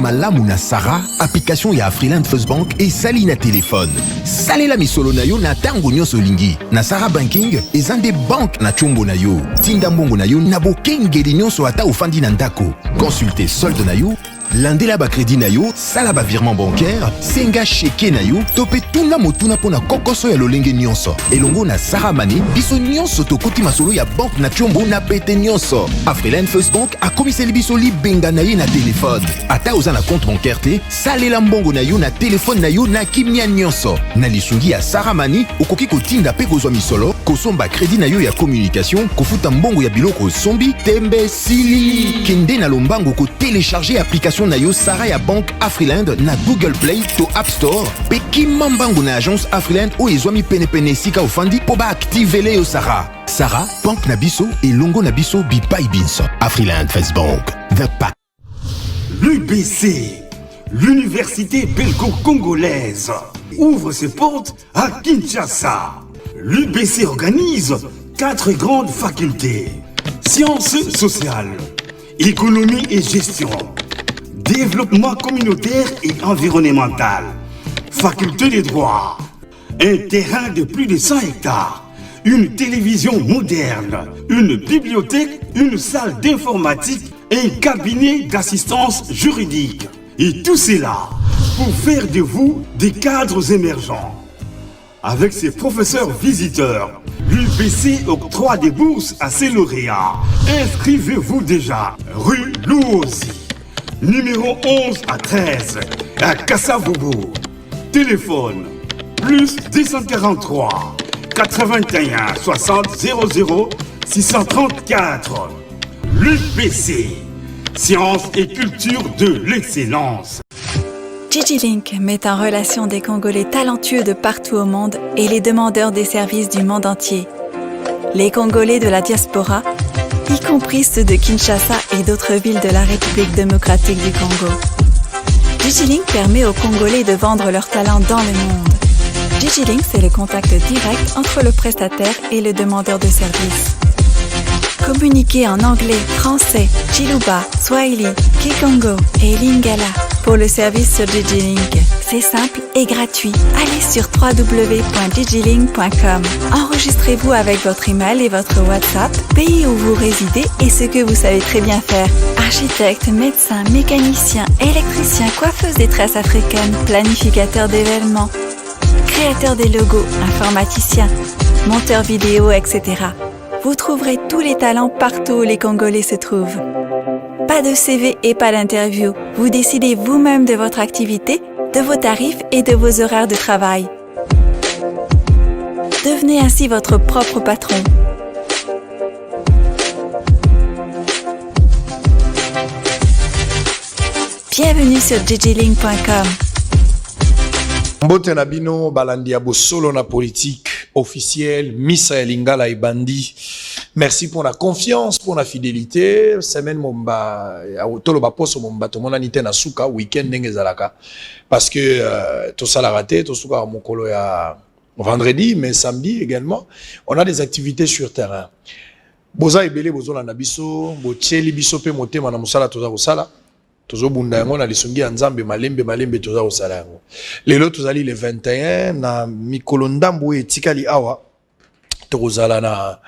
malamu na Sarah, application ya Afriland First Bank et sali na téléphone. Salela misolo na yo na tango nyonso lingi. Na Sarah Banking, ezande bank na chombo na yo. Tinda mbongo na yo na bokengeli nyonso ata ofandi na ndako. Consultez solde na yo, landela ba crédit na yo, sala ba virement bancaire, senga cheke na yo, tope tuna motuna pona kokoso ya lolenge nyonso. Elongo na Sarah Money, biso nyonso tokoti masolo ya bank na chombo na pete nyonso. Afriland First Bank a komiseli biso li benga na ye na téléphone. Ata oza na compte bancaire te, salela mbongo na yo na téléphone na yo na kimia nyonso. Na lisungi ya Sarah Money, okoki kotinda pe kozwa misolo, kosomba crédit na yo ya communication, kofuta mbongo ya biloko sombi, tembe sili. Kende na lombango ko télécharger application na yo Sarah ya Bank Afriland na Google Play to App Store. Pe kimambango na agence Afriland o ezwami pene sika ofandi po ba activele yo Sarah. Sarah, Bank na biso et longo na biso bipai binso. Afriland First Bank, the pack. L'UBC, l'université belgo-congolaise, ouvre ses portes à Kinshasa. L'UBC organise 4 grandes facultés: sciences sociales, économie et gestion, développement communautaire et environnemental, faculté des droits, un terrain de plus de 100 hectares, une télévision moderne, une bibliothèque, une salle d'informatique et un cabinet d'assistance juridique. Et tout cela pour faire de vous des cadres émergents. Avec ses professeurs visiteurs, l'UBC octroie des bourses à ses lauréats. Inscrivez-vous déjà, rue Louosi, numéro 11 à 13, à Kassavobo. Téléphone, plus 243 81 60 00 634. L'UBC, sciences et culture de l'excellence. DigiLink met en relation des Congolais talentueux de partout au monde et les demandeurs des services du monde entier. Les Congolais de la diaspora, y compris ceux de Kinshasa et d'autres villes de la République démocratique du Congo. DigiLink permet aux Congolais de vendre leurs talents dans le monde. DigiLink, c'est le contact direct entre le prestataire et le demandeur de services. Communiquez en anglais, français, Chiluba, Swahili, Kikongo et Lingala pour le service sur DigiLink. C'est simple et gratuit. Allez sur www.digilink.com. Enregistrez-vous avec votre email et votre WhatsApp, pays où vous résidez et ce que vous savez très bien faire. Architecte, médecin, mécanicien, électricien, coiffeuse des tresses africaines, planificateur d'événements, créateur des logos, informaticien, monteur vidéo, etc. Vous trouverez tous les talents partout où les Congolais se trouvent. Pas de CV et pas d'interview. Vous décidez vous-même de votre activité, de vos tarifs et de vos horaires de travail. Devenez ainsi votre propre patron. Bienvenue sur digilink.com. Mbote na bino balandi ya bosolo na politique officielle Missa ya Lingala et Bandi. Merci pour la confiance, pour la fidélité. Semaine momba tolo ba poso momba to mona nite na suka weekend ndenge zalaka parce que tout ça l'a raté, tout suka mokolo ya vendredi mais samedi également. On a des activités sur terrain. Boza ebele bozola na biso, botieli biso pe motema na musala toza kosala. Tozo bunda yango na lisungi ya Nzambe malembe toza kosala yango. Lelo tozali le 21 na mikolo ndambo etikali awa. Tozala na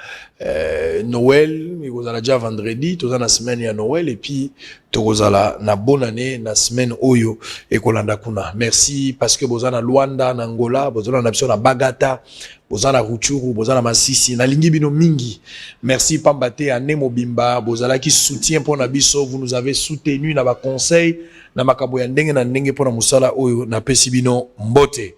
Noël, tozala déjà vendredi, tozala na semaine ya Noël et puis tozala na bonne année na semaine oyo ekolanda kuna. Merci parce que bozala na Luanda, na Angola, bozala na biso na Bagata, bozala na Ruchuru, bozala na Masisi, na lingi bino mingi. Merci Pambate à Nemo Bimba, bozala qui soutient pour na biso, vous nous avez soutenu na ba conseil na makabo ya ndenge na ndenge pour na musala oyo na pesi bino mbote.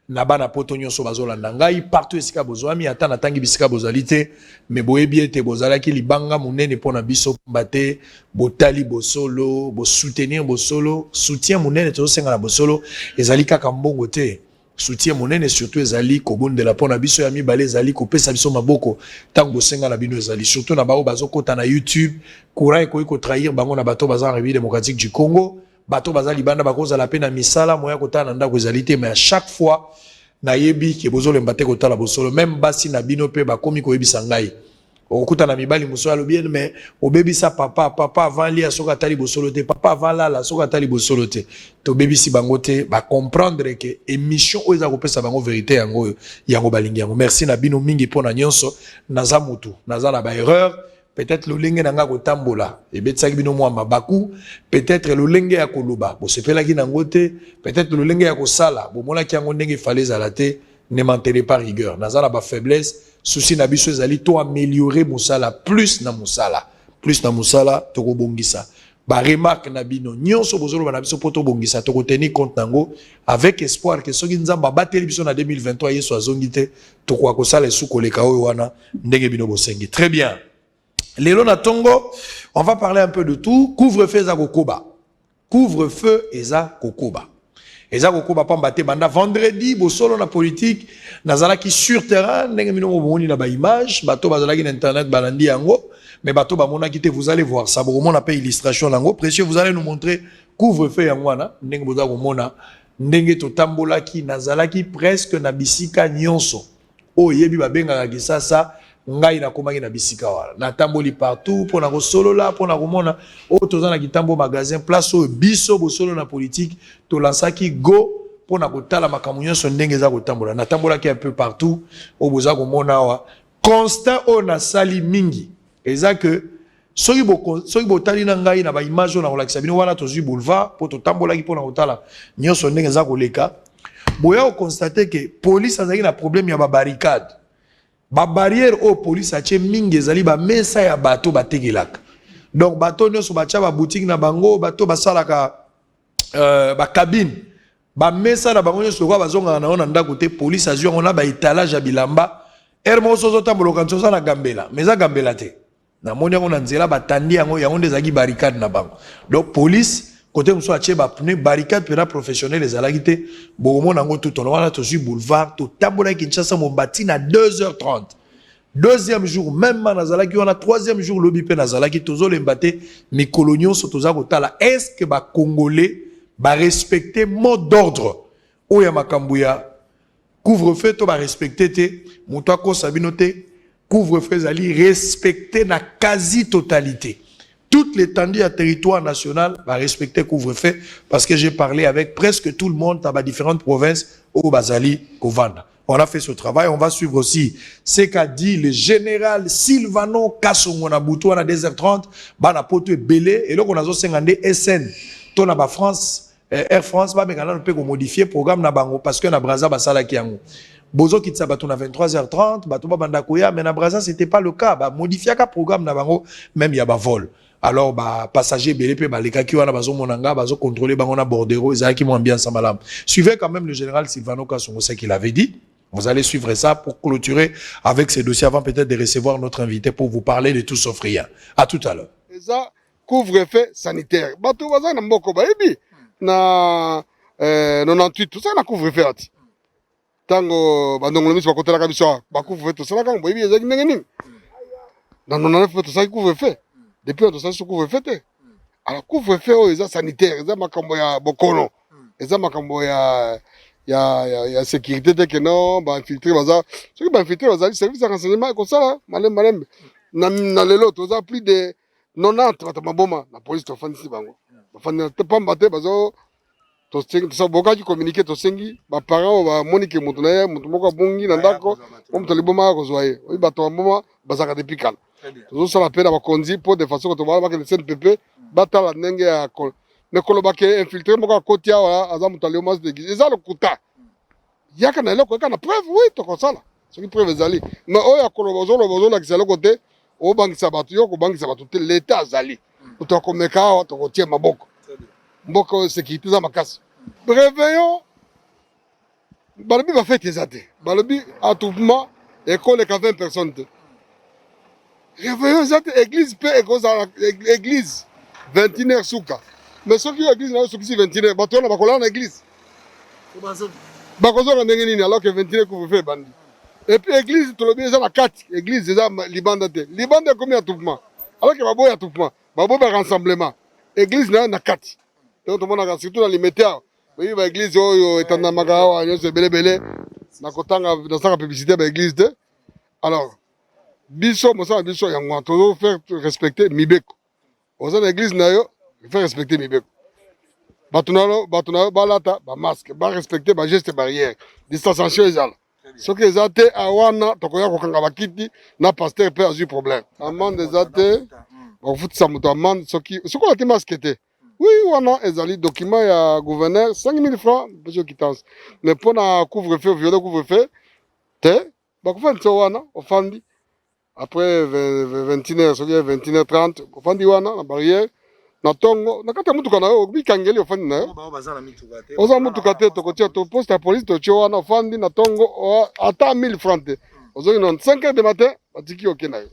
Nabana poto nyonso bazolanda ngai partout esika bozwami ata na tangi bisika bozalite me boyebi ete bozalaki libanga munene pona biso mbate botali bosolo bo soutenir bosolo soutien munene tozosenga na bosolo ezali kaka mbongo te soutien munene surtout ezali kobondela pona biso ya mibale ezali kopesa biso maboko tango bosenga na bino ezali surtout na bao bazokota na YouTube courant ekoki ko trahir bango na bato bazan République démocratique du Congo. Bato bazali banda bakoza la pena misala moya kotana ndako ezalite mais à chaque fois na yebi ke bozolo mbate kotala bosolo même basi na bino pe bakomi ko yebisa ngai okuta na mibali muso alobi mais obebisa papa avant lia soka tali bosolo te papa avant la soka tali bosolo te to bebisi bango te ba comprendre que émission o eza kopesa bango vérité yango balingi yango merci na bino mingi pona nyonso naza mutu naza na ba erreur peut-être lolenge nanga kotambola ebetsaki bino mwa mabaku peut-être lolenge ya koloba bosepelaki nango te peut-être lolenge ya kosala bomonaki yango ndenge fallait ezala te ne mentez pas rigueur naza na ba faiblesse souci na biso ezali to améliorer musala plus na musala to kobongisa ba remarque na bino nyonso bozolo na biso poto bongisa to ko tenir compte nango avec espoir que soki nzamba bateli biso na 2023 yeso azongi te to kwa kosala esu koleka oyo wana ndenge bino bosengi très bien. Lelo na tongo, on va parler un peu de tout. Couvre-feu eza kokoba. Couvre-feu eza kokoba. Eza kokoba pambate banda vendredi bosolo na politique nazalaki sur terrain ndenge mino moni na ba image bato bazalaki na internet balandi yango mais bato ba mona kité vous allez voir ça bon on a pas illustration nango précieux vous allez nous montrer couvre-feu yango wana ndenge boza ko mona ndenge to tambolaki nazalaki presque na bisika nyonso o yebi ba benga kisasa ngai na komaki na bisika wala na tamboli partout pona ko solo la pona ko mona o toza na kitambo magasin place o biso bo solo na politique to lansaki go pona ko tala makambo nyonso ndenge za ko tambola na tambola ki un peu partout o boza ko mona wa constant o na sali mingi eza que soki bo tali na ngai na ba image na ko lakisa bino wana tozui boulevard po to tambola ki pona ko tala nyonso ndenge za ko leka boya o constater que police azaki na problème ya ba barricade ba barrière au police a tché mingi ezali ba mesa ya bato bategelaka donc bato nyonso batia ba boutique na bango bato basalaka ba cabine ba mesa na bango nyonso kwa bazonga na ona ndako te police azui on a ba étalage ya bilamba hermo sozo tambolo kanso na gambela meza gambela te na moni yango na nzela batandi yango yango ndezaki barricade na bango donc police côté muso a tché ba pneu barricade pena professionnel ezalaki te bomo nango tout on wana to sur boulevard to tambola Kinshasa Mombati na 2h30 deuxième jour même nazalaki wana troisième jour lobi pe nazalaki tozo lembate mikolonio so toza kotala est-ce que ba congolais ba respecter mot d'ordre oya makambu ya couvre-feu to ba respecter te moto akosa bino te couvre-feu ezali respecter na quasi totalité. Toute l'étendue à territoire national va respecter couvre-feu parce que j'ai parlé avec presque tout le monde dans différentes provinces au Bazali, au Vanda. On a fait ce travail. On va suivre aussi ce qu'a dit le général Silvano Kassongo na Boutou à 2h30. Bana poto belé et là on a 50 SN. Ton à France, Air France, bah mais quand on peut modifier le programme na bango parce que na Brazza basala kiango. Bozo kitsa bato na 23h30, bato ba banda koya mais na Brazza c'était pas le cas. Bah modifier ka programme na bango même il y a ba vol. Alors bah passager BLP bah les cas qui wana bazo monanga bazo contrôler bango na bordero ils qui m'ont bien samalam. Suivez quand même le général Silvano Kassongo ce qu'il avait dit. Vous allez suivre ça pour clôturer avec ces dossiers avant peut-être de recevoir notre invité pour vous parler de tout sauf rien. À tout à l'heure. Et ça couvre-feu sanitaire. Bato baza na mboko ba ebi na 98 tout ça na couvre-feu ati. Tango bandongo miso bakotela ka biso ba couvre-feu tout ça na kango ebi ezaki ndenge nini. Na 99 tout ça couvre-feu. Depuis on ça couvre-feu te. Alors couvre-feu eza sanitaire, eza makambo ya bokono. Eza makambo ya sécurité de que non ba infiltrer baza. Ce qui ba infiltrer baza service de renseignement comme ça malem. Na lelo toza plus de 90 batamaboma na police to fandisi bango. Ba fandina te pamba te bazo to sengi to boka ki communiquer to sengi ba parents ba monique mutu na ye mutu moko bongi na ndako o mutu liboma ko zoye. Oyi bato mboma bazaka depuis kala. Tozo sala pena ba konzi pour de façon que to ba ka CNPP batala ndenge ya ne kolobake infiltrer moko kotia wa aza mutu le mas de eza le kuta. Yaka na loko kana preuve oui to ko sala. Ce qui preuve ezali. Mais oya kolobozo la kisalo côté o bangisa bato yo ko bangisa bato te l'état azali. To ko meka wa to ko tie maboko. Mboko sécurité za makasi. Réveillons balobi va faire tes até. Balobi attroupement école ka 20 personnes. Réveillons zate église pe église 21h souka. Mais ceux qui église na souki 21h bato na bakola na église. Bakozo na ndenge nini alors que 21h ko fait bandi. Et puis église to lobi za na 4 église za libanda te. Libanda combien attroupement? Alors que babo ya attroupement, babo ba rassemblement. Église na 4. Donc tout le monde a surtout dans les métiers. Oui, l'église est en Amagawa, c'est belé. Na kotanga dans sa publicité l'église de. Alors, biso mosala biso yango tozo faire respecter mibeko oza na église na yo faire respecter mibeko bato na yo balata bamasque barespecte bageste barrière distanciation ezala soki eza te awana tokoya kokanga bakiti na paster mpe azwi problème amande eza te bakofutisa moto amande soki olati masque te oui wana ezali document ya gouverneur 5000 francs mpesi okitance mais mpo na couvre-feu viole couvre-feu te bakofandisa wana ofandi après 21h soki 21h30 ofandi wana na barrière na tongo na kati ya mutuka na yo bikangeli ofandi na yo oza mutuka te tokotia to poste ya police totie wana ofandi na tongo ata 1000 francs te ozongi na 5h de matin batiki oke na yo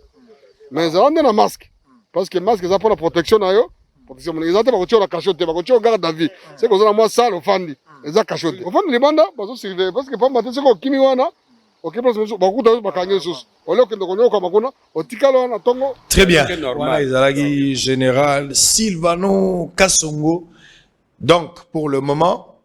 mais ezala nde na masque parce que masque eza mpona protection na yo protection eza te bakotia na cachot te bakotia garde à vue seke oza na mwa sale ofandi eza cachot te ofandi libanda bazosurveille parce que pamba te soki okimi wana bakuta bakangi lisusu olokende konyoka makuna otikala wana tongo. Très bien. Voilà, ezalaki général Silvano Kasongo. Donc pour le moment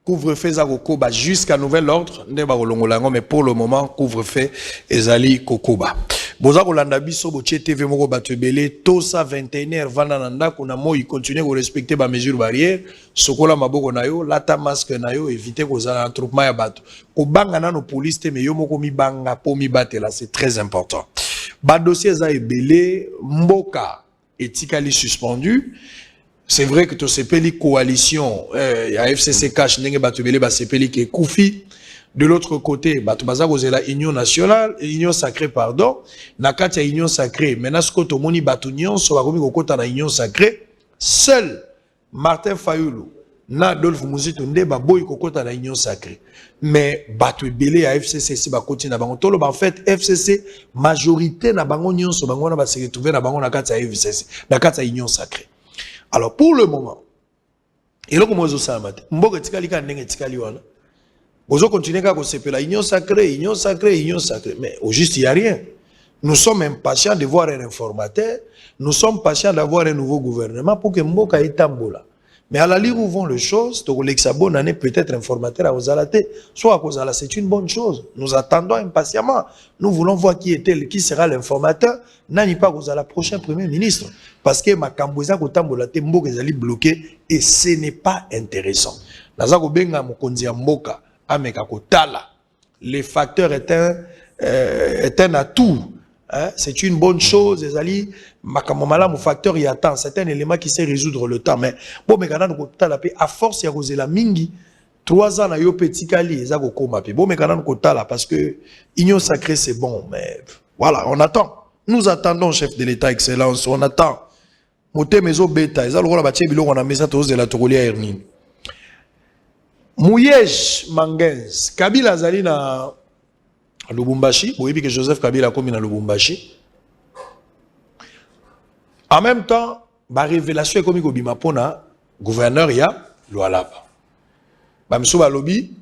couvre-feu za kokoba jusqu'à nouvel ordre nde ba kolongola mais pour le moment couvre-feu ezali kokoba. Boza kolanda biso botie TV moko batebele tosa 21h vanda na ndako na moi continuer ko respecter ba mesures barrières sokola maboko na yo lata masque na yo éviter kozala attroupement ya bato kobanga na no police te mais yo moko mi banga po mi batela c'est très important. Ba dossier za ebele mboka etikali suspendu. C'est vrai que to sepeli coalition ya FCC cash ndenge batebele ba sepeli ke Koufi. De l'autre côté, Batubaza la Union nationale, Union sacrée, pardon, Nakatia Union sacrée, maintenant ce que tout le monde Batunion, soit comme au na Union sacrée, seul Martin Fayoulou, na Adolphe Mouzitunde, Baboy Kokota na Union sacrée. Mais Batu Belé à FCC, si Bakoti na Bango, en fait, FCC, majorité na Bango Union, so Bango na se retrouver na Bango Nakatia FCC, Nakatia Union sacrée. Alors pour le moment, et là, comment ça va? Mboga Tikali Kandenge Tikali wana. Vous continuez à se la union sacrée, union sacrée, union sacrée. Mais au juste, il n'y a rien. Nous sommes impatients de voir un informateur. Nous sommes patients d'avoir un nouveau gouvernement pour que Mboka ait tambola. Mais à la ligne où vont les choses, bonne année peut-être informateur à Ozalate. Soit à Ozala, c'est une bonne chose. Nous attendons impatiemment. Nous voulons voir qui sera l'informateur. N'ani pas Ozala, prochain premier ministre. Parce que ma Kambouza Kotambola, Mboka est bloqué et ce n'est pas intéressant. Nazako Benga Mokonzi Mboka. Les facteurs est un atout. Hein? C'est une bonne chose. Mon facteur y attend. C'est un élément qui sait résoudre le temps. Mais bon, à force, il y a cause la mingi. 3 ans, il y a petit cali. Bon, mais parce que union sacrée, c'est bon. Mais voilà, on attend. Nous attendons, chef de l'État, Excellence. On attend. Moté mezo beta. Ils ont la maison de la Togolia Hermine. Mouyej Mangenz, Kabila Zali na Lubumbashi, vous voyez que Joseph Kabila a commis na Lubumbashi. En même temps, la révélation est comme Bimapona, gouverneur ya Lualaba. Bamsou Balobi,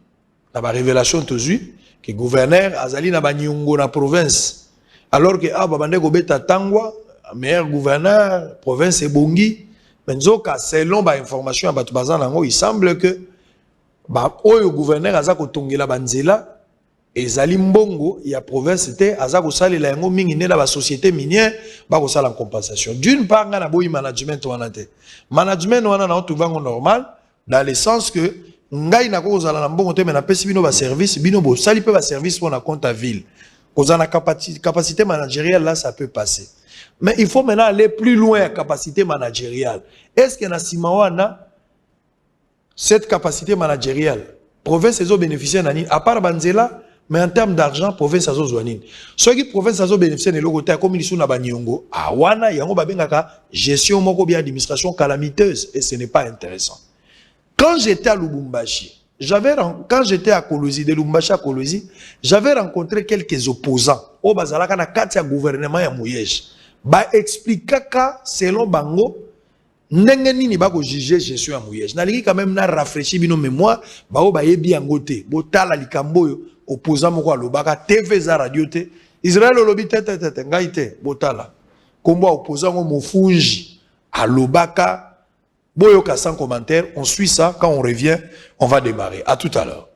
la révélation tozui, que gouverneur Azali na Banyungo na province. Alors que Babande Gobeta Tangwa, meilleur gouverneur, province Ebongi, Menzoka, selon ba information à Batubazan, il semble que oyo gouverneur azako tongela banzela ezali mbongo ya province te azako salela yango mingi ne la ba société minière ba ko sala en compensation d'une part nga na boyi management wana te management wana na otuvango normal dans le sens que ngai na ko zala na mbongo te mais na pesi bino ba service bino bo sali pe ba service pour na compte à ville ko zana capacité managériale là ça peut passer mais il faut maintenant aller plus loin capacité managériale est-ce que na simawana cette capacité managériale, province a bénéficié d'Anine, à part Banzela, mais en termes d'argent, province a besoin. Ceux qui province a bénéficié de l'autre comme ils sont na Banyongo, à Wana, Yango Babengaka, gestion moko bien administration calamiteuse, et ce n'est pas intéressant. Quand j'étais à Lubumbashi, quand j'étais à Kolosi, de Lubumbashi à Kolosi, j'avais rencontré quelques opposants au Bazalaka na katia gouvernement ya Mouyej. Ba expliquaka selon Bango. Ndenge nini ba ko juger gestion ya Mouyej. Nalingi quand même na rafraîchir bino mémoire, ba o ba yebi yangote. Botala likambo yo opposant moko alobaka TV za radio te. Israël olobi tete ngai te botala. Kombo opposant mo mofunji alobaka boyoka sans commentaire. On suit ça quand on revient, on va démarrer. À tout à l'heure.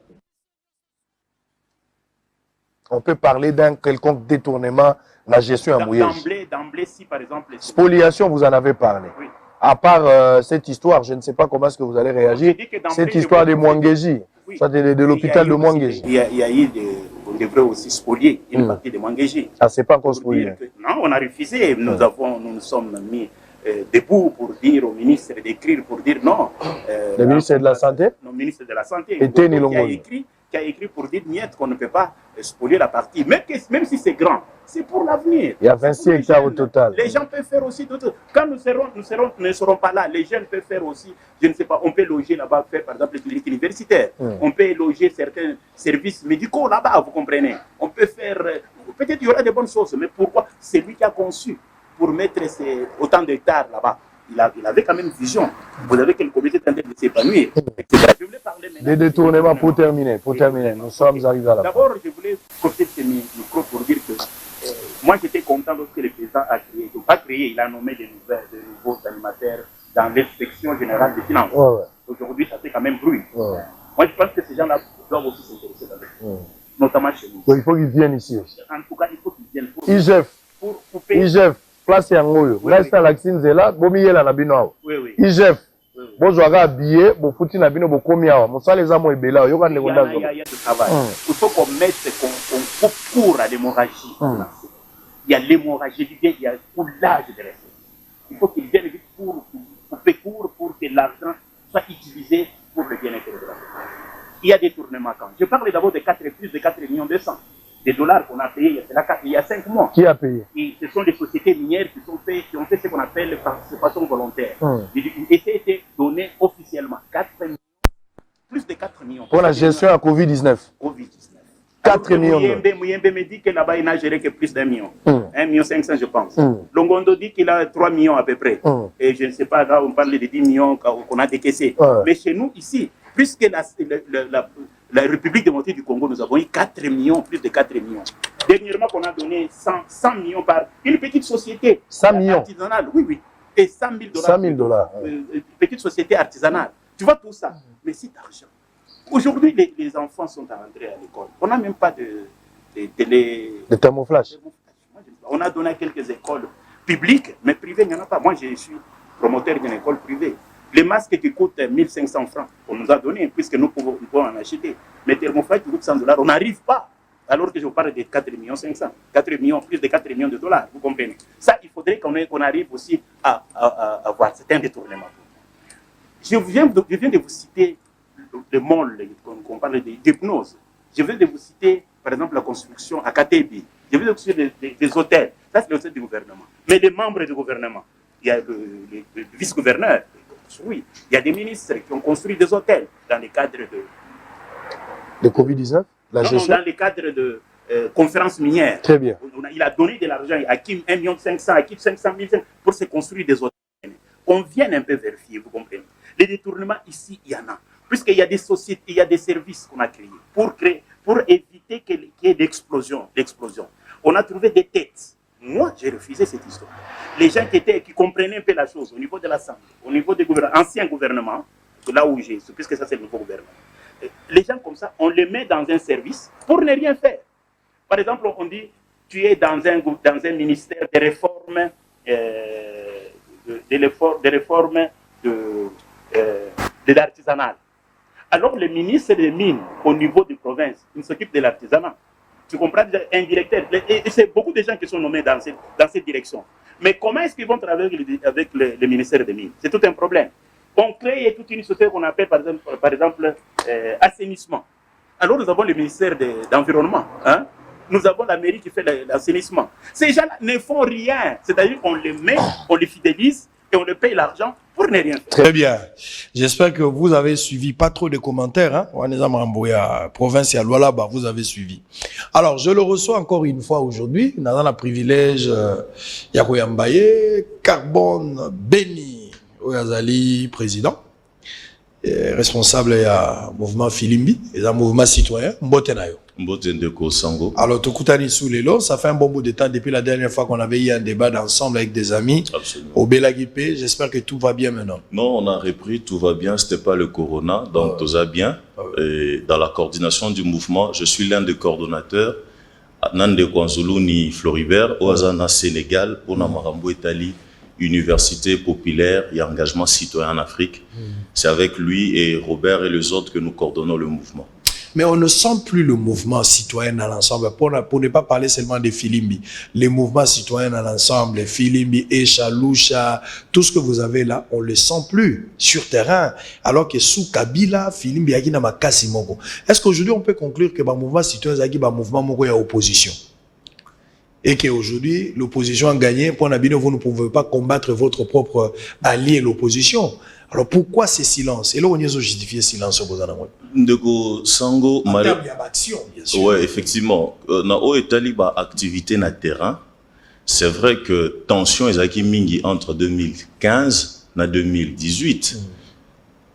on peut parler d'un quelconque détournement de la gestion à Mouyej. D'emblée, si par exemple... Spoliation, vous en avez parlé. Oui. À part cette histoire, je ne sais pas comment est-ce que vous allez réagir, cette histoire de Mwangeji, oui. ça de l'hôpital de Mwangeji. Il y a eu, on devrait aussi spolier une partie de Mwangeji. Ah, c'est pas encore spolié. Non, on a refusé. Nous nous sommes mis debout pour dire au ministre d'écrire, pour dire non. Le ministre de la Santé? Le ministre de la Santé. Qui a écrit pour dire niet qu'on ne peut pas spolier la partie. Même si c'est grand, c'est pour l'avenir. Il y a 26 hectares au total. Les gens peuvent faire aussi d'autres. Quand nous ne serons pas là, les jeunes peuvent faire aussi, je ne sais pas, on peut loger là-bas, faire par exemple les cliniques universitaires. On peut loger certains services médicaux là-bas, vous comprenez. On peut faire, peut-être il y aura des bonnes choses, mais pourquoi? C'est lui qui a conçu pour mettre autant d'hectares là-bas. Il avait quand même une vision. Vous avez que le comité est en train de s'épanouir. Je voulais parler maintenant. Des détournements pour terminer. Nous sommes arrivés à la fin. D'abord, je voulais profiter de ce micro pour dire que moi j'étais content lorsque le président a créé, il a nommé de nouveaux animateurs dans l'inspection générale des finances. Aujourd'hui, ça fait quand même bruit. Moi, je pense que ces gens-là doivent aussi s'intéresser dans le notamment chez nous. Donc, il faut qu'ils viennent ici. En tout cas, il faut qu'ils viennent pour couper. IGF. Place yango reste à l'accine zela bomiye la nabino IGF bozwaka habillé bo futi na bino bo komi awa mosala eza mo ebela yo kande konda zo il faut qu'on mette qu'on coupe court à l'hémorragie. Il y a l'hémorragie du bien, il y a le coulage de reste. Il faut qu'il vienne vite pour couper court pour que l'argent soit utilisé pour le bien-être de la société. Il y a des tournements quand. Je parle d'abord de plus de 4 millions $200 qu'on a payé il y a 5 mois. Qui a payé? Et ce sont des sociétés minières qui ont fait ce qu'on appelle la participation volontaire. Et ça a été donné officiellement 4 millions, plus de 4 millions. Pour la gestion à Covid-19. 4 millions. Mouyembe me dit que là-bas, il n'a géré que plus d'1 million. 1,5 million, je pense. Longondo dit qu'il a 3 millions à peu près. Et je ne sais pas, là, on parle de 10 millions qu'on a décaissés. Mais chez nous, ici, puisque la République démocratique du Congo, nous avons eu 4 millions, plus de 4 millions. Dernièrement, on a donné 100 millions par une petite société 100 millions artisanale. Oui. Et $100 000. 100 000 $. Petite société artisanale. Tu vois tout ça. Mais c'est d'argent. Aujourd'hui, les enfants sont rentrés à l'école. On n'a même pas de télé... De thermoflash. On a donné à quelques écoles publiques, mais privées, il n'y en a pas. Moi, je suis promoteur d'une école privée. Les masques qui coûtent 1500 francs, on nous a donné, puisque nous pouvons en acheter. Mais thermoflash qui coûtent $100, on n'arrive pas. Alors que je vous parle de 4 millions 500, 4 millions, plus de 4 millions de dollars, vous comprenez. Ça, il faudrait qu'on arrive aussi à voir. C'est un détournement. Je viens de vous citer le monde, qu'on parle d'hypnose. Je viens de vous citer, par exemple, la construction à Katebi. Je viens de vous citer des hôtels. Ça, c'est le hôtel du gouvernement. Mais les membres du gouvernement, il y a le vice-gouverneur, oui, il y a des ministres qui ont construit des hôtels dans le cadre de Covid-19, dans le cadre de conférences minières. Très bien. Il a donné de l'argent à qui 1,5 million, à qui 500 000 pour se construire des hôtels. On vient un peu vérifier, vous comprenez. Les détournements ici, il y en a. Puisqu'il y a des sociétés, il y a des services qu'on a créés pour éviter qu'il y ait d'explosion. On a trouvé des têtes. Moi, j'ai refusé cette histoire. Les gens qui comprenaient un peu la chose au niveau de la santé, au niveau des anciens gouvernements, là où j'ai, puisque ça c'est le nouveau gouvernement, les gens comme ça, on les met dans un service pour ne rien faire. Par exemple, on dit, tu es dans un ministère des réformes, de l'artisanal. Alors, le ministre des Mines, au niveau des provinces, il s'occupe de l'artisanat. Tu comprends, un directeur. Et c'est beaucoup de gens qui sont nommés dans cette direction. Mais comment est-ce qu'ils vont travailler avec le ministère des Mines? C'est tout un problème. On crée toute une société qu'on appelle, par exemple assainissement. Alors, nous avons le ministère de l'Environnement. Nous avons la mairie qui fait l'assainissement. Ces gens-là ne font rien. C'est-à-dire qu'on les met, on les fidélise et on leur paye l'argent pour ne rien faire. Très bien. J'espère que vous avez suivi, pas trop de commentaires. On est à province et à Lualaba, vous avez suivi. Alors, je le reçois encore une fois aujourd'hui. Nous avons le privilège, Yakoyambaye, Carbone, Beni, Oyazali, président, responsable du mouvement Filimbi, et un mouvement citoyen, Mbotenayo. Alors, Tokutani Soulelo, ça fait un bon bout de temps depuis la dernière fois qu'on avait eu un débat ensemble avec des amis. Absolument. Au Belagipé. J'espère que tout va bien maintenant. Non, on a repris, tout va bien. C'était pas le corona, donc tout va bien. Et dans la coordination du mouvement, je suis l'un des coordonnateurs Nande Kwanzulu ni Floribert, Oazana Sénégal, pour Namarambo Italie, Université populaire et engagement citoyen en Afrique. C'est avec lui et Robert et les autres que nous coordonnons le mouvement. Mais on ne sent plus le mouvement citoyen dans l'ensemble. Pour ne pas parler seulement des Filimbi, les mouvements citoyens dans l'ensemble, les Filimbi, Echa, Lusha, tout ce que vous avez là, on ne le sent plus sur terrain. Alors que sous Kabila, Filimbi, Yagina Makasi Moko. Est-ce qu'aujourd'hui on peut conclure que le mouvement citoyen est un mouvement Moko est opposition? Et qu'aujourd'hui, l'opposition a gagné, pour Nabino, vous ne pouvez pas combattre votre propre allié, l'opposition. Alors pourquoi ces silences? Et là, on y a justifié silence au Bozanamon. Ndeko Sango, en termes d'action, bien sûr. Ouais, effectivement. Na o etali ba activité na terrain. C'est vrai que tension ezaki mingi entre 2015 na 2018.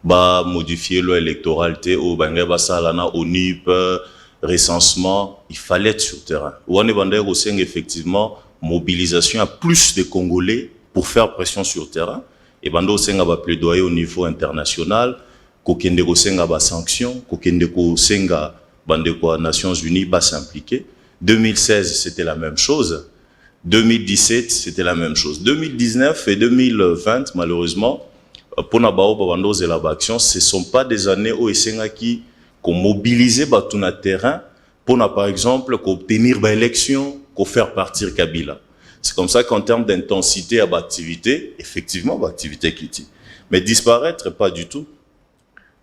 Ba modifier loi électorale te o bangé ba sala na ONIP recensement, il fallait être sur terrain. On est bandé au sein effectivement mobilisation à plus de Congolais pour faire pression sur terrain. Et bando senga ba plaidoyer au niveau international, kokende ko senga ba sanction, kokende ko senga bande ko Nations Unies ba s'impliquer. 2016 c'était la même chose. 2017 c'était la même chose. 2019 et 2020 malheureusement pour na bao bando zela ba action, ce sont pas des années où senga qui qu'on mobiliser ba tout na terrain pour na par exemple qu'obtenir ba élection, qu'on faire partir Kabila. C'est comme ça qu'en termes d'intensité à l'activité, effectivement, l'activité qui dit. Mais disparaître, pas du tout.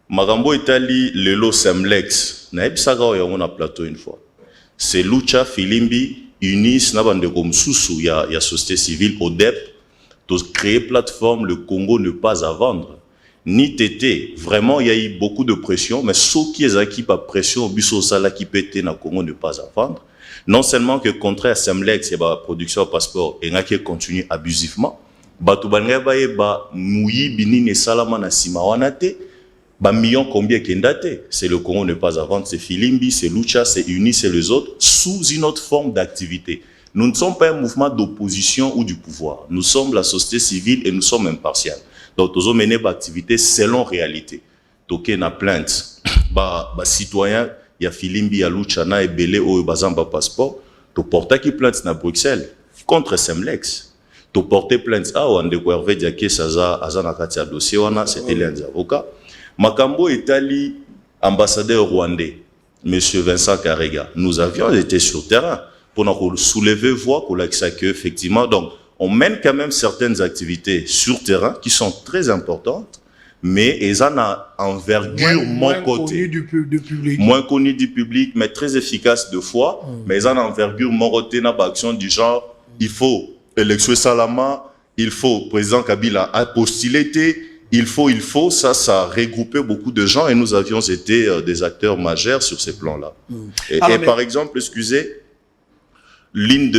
Marambo Italie, Lelo Semlex, Naebsaga on a plateau une fois. C'est Lucha, Filimbi, Unis, Nabande Komsusu, il y a société civile, ODEP, de créer plateforme, le Congo ne pas à vendre. Ni tété, vraiment, il y a eu beaucoup de pression, mais ceux qui ont acquis par pression, Busso Sala qui pété, na Congo ne pas à vendre. Non seulement que contraire à Semlex et la production de passeport, et qui continue abusivement, Batoubangaye ba Mouyi Binine Salama na Simawanate, ba millions combien kendate. C'est le Congo ne pas à vendre, c'est Filimbi, c'est Lucha, c'est Uni, c'est les autres, sous une autre forme d'activité. Nous ne sommes pas un mouvement d'opposition ou du pouvoir. Nous sommes la société civile et nous sommes impartials. Donc, nous avons mené l'activité selon réalité. Donc, il y a plainte, citoyens. Il y a Filimbi, il y a Luchana et Belé au Bazamba passeport. Tu portes qui plainte à Bruxelles contre Semlex. Tu portes plainte à Wande Kouerve Diaké Saza Azanakatia dossier wana c'était l'un des avocats. Makambo Italie ambassadeur rwandais monsieur Vincent Karega. Nous avions été sur terrain pour nous soulever voix pour l'accès que effectivement donc on mène quand même certaines activités sur terrain qui sont très importantes. Mais ils ont une envergure moins côté, moins connu du public, mais très efficace de fois. Mais ils ont une envergure moins côté dans l'action du genre, il faut élection Salama, il faut président Kabila a postulé, il faut, ça a regroupé beaucoup de gens et nous avions été des acteurs majeurs sur ces plans-là. Et par exemple, excusez, ligne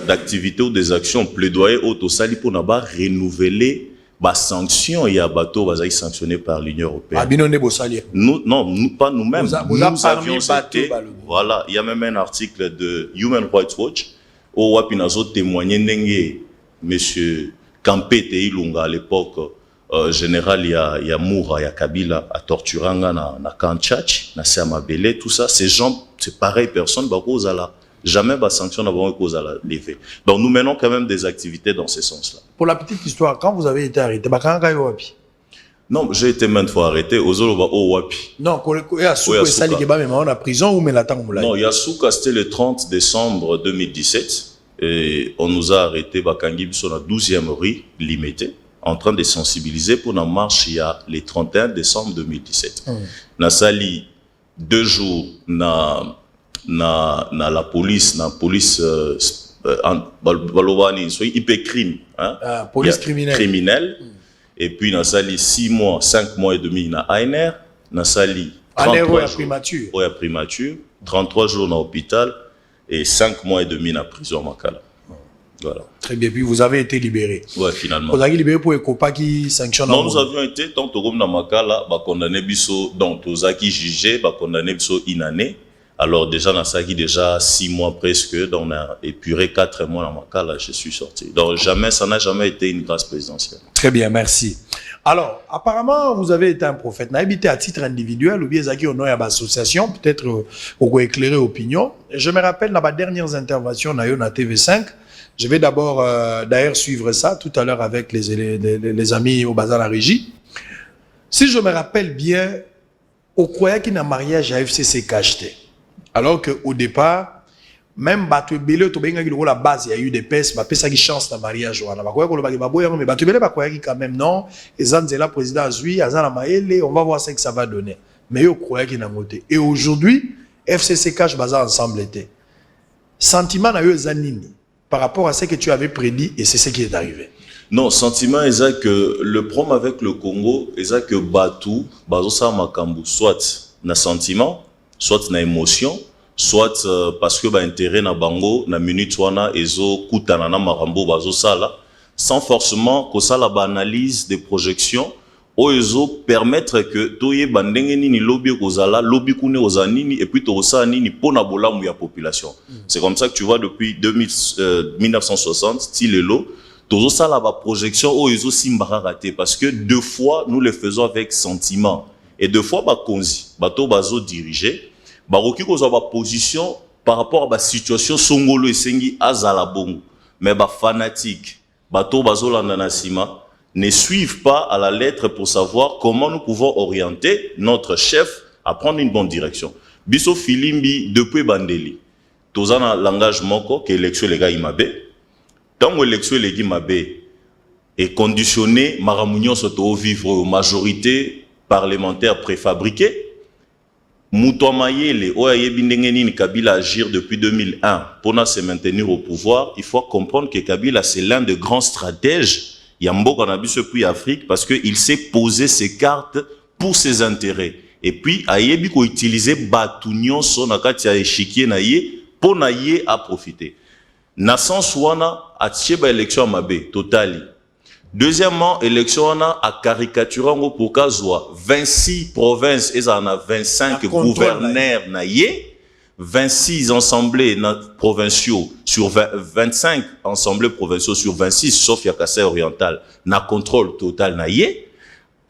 d'activité ou des actions plaidoyer autosali pour n'avoir renouvelé bah sanction et abato va sanctionné par l'Union européenne. Nous pas nous-mêmes. Nous avions été voilà, il y a même un article de Human Rights Watch où Wapinazo témoignait n'engue monsieur Kampete Ilunga à l'époque général il y a Moura il y a Kabila à Torturanga na Kanchach na Samabele tout ça ces gens c'est pareil personne bah cause à la jamais la sanction n'avons cause à la lever. Donc nous menons quand même des activités dans ce sens-là. Pour la petite histoire, quand vous avez été arrêté, non, j'ai été maintes fois arrêté aux Wapi. Non, il y a en prison ou non, Yasuka c'était le 30 décembre 2017 et on nous a arrêté Bakangib sur la 12e rue limitée en train de sensibiliser pour la marche il y a le 31 décembre 2017. Nasali 2 jours na la police balobani so hyper crime hein police criminelle et puis na sali 6 mois 5 mois et demi na ANR na sali 33 jours primature 33 jours dans l'hôpital et 5 mois et demi na prison Makala. Voilà. Très bien, puis vous avez été libéré. Ouais, finalement. Vous avez été libéré pour ECOPA qui sanctionne. Non, nous avions été tant que comme na Makala ba condamné biso donc tozaki jugé ba condamné biso une année. Alors déjà, dans ça, déjà 6 mois presque, donc on a épuré 4 mois dans ma cas, là, je suis sorti. Donc jamais, ça n'a jamais été une grâce présidentielle. Très bien, merci. Alors, apparemment, vous avez été un prophète. N'a habité à titre individuel ou bien Zaki au nom de l'association, peut-être au éclairer opinion. Je me rappelle dans ma dernière intervention na TV5, je vais d'abord d'ailleurs suivre ça tout à l'heure avec les amis au bazar la régie. Si je me rappelle bien, au croyait qu'il y a un mariage à FCC cacheté. Alors qu'au départ, même Batu Belé, la base, il y a eu des pestes, il y a eu chance dans le mariage. Mais Batu Belé, quand même, non. Et Zanzela, président Azui, Azana Maele, on va voir ce que ça va donner. Mais il croyait qu'il y a un moté. Et aujourd'hui, FCC cache bazar ensemble était. Sentiment n'a eu Zanini par rapport à ce que tu avais prédit et c'est ce qui est arrivé. Non, sentiment est que le problème avec le Congo est que Batu, Bazosa Makambu, soit na sentiment, soit na émotion, soit parce que intérêt na bango na minute wana ezo kutana na marambo bazosa là, sans forcément que ça la analyse des projections o ezo permettre que toye bandenge nini lobby kozala lobby kune ozanini et puis to osa nini pona bolamu ya population. C'est comme ça que tu vois depuis 1960 stilelo tozo ça la projection o ezo simbara raté parce que 2 fois nous le faisons avec sentiment et 2 fois ba konzi bato bazo diriger baroki kozwa ba position par rapport à la situation songolo esengi azala bongo mais ba fanatique bato bazolanda na sima ne suivent pas à la lettre pour savoir comment nous pouvons orienter notre chef à prendre une bonne direction. Biso Filimbi depuis Bandeli tozana langage moko que élection les gars imabe tant élection les gars imabe est conditionné maramunyo soto vivre majorité parlementaire préfabriquée. Mouto Mayele, Oye Kabila agir depuis 2001 pour se maintenir au pouvoir. Il faut comprendre que Kabila c'est l'un des grands stratèges Yambo Kanabiso puis Afrique parce qu'il sait poser ses cartes pour ses intérêts. Et puis Ayebi ko utiliser Batunion son akati ya échiquier naie pour naie à profiter. Na sens wana a tieba élection mabe totali. Deuxièmement, élection à caricaturer pour Kazoa 26 provinces et en a 25 gouverneurs naïe, 26 assemblées provinciaux sur 25 assemblées provinciaux sur 26 sauf Yakassai oriental na contrôle total naïe.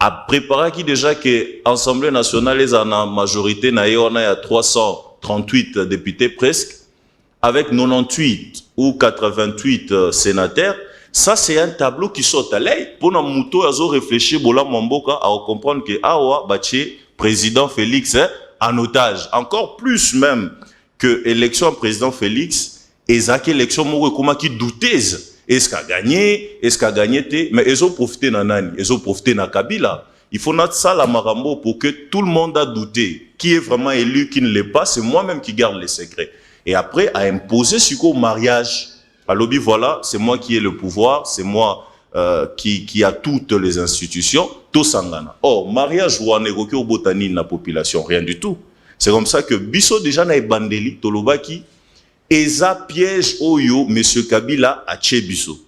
A préparé qui déjà que l'Assemblée nationale est en majorité naïe on a 338 députés presque avec 98 ou 88 sénateurs. Ça, c'est un tableau qui saute à l'œil. Pour nous, Mouto, ils réfléchi, Bola Mamboka, à comprendre que Awa, Baché, président Félix, en otage. Encore plus même que l'élection président Félix, et cette élection, qui doutait. Est-ce qu'a gagné? Est-ce qu'a gagné? Mais ils ont profité de Nani, ils ont profité de Kabila. Il faut notre ça la Marambo pour que tout le monde a douté. Qui est vraiment élu, qui ne l'est pas, c'est moi-même qui garde les secrets. Et après, à imposer sur le mariage. À lobby, voilà, c'est moi qui ai le pouvoir, c'est moi qui a toutes les institutions, tout sangana. Or, mariage ou négocier au botanique la population, rien du tout. C'est comme ça que Bisso déjà n'a bandeli, Tolobaki, eza piège oyo, monsieur Kabila a tché Bisso.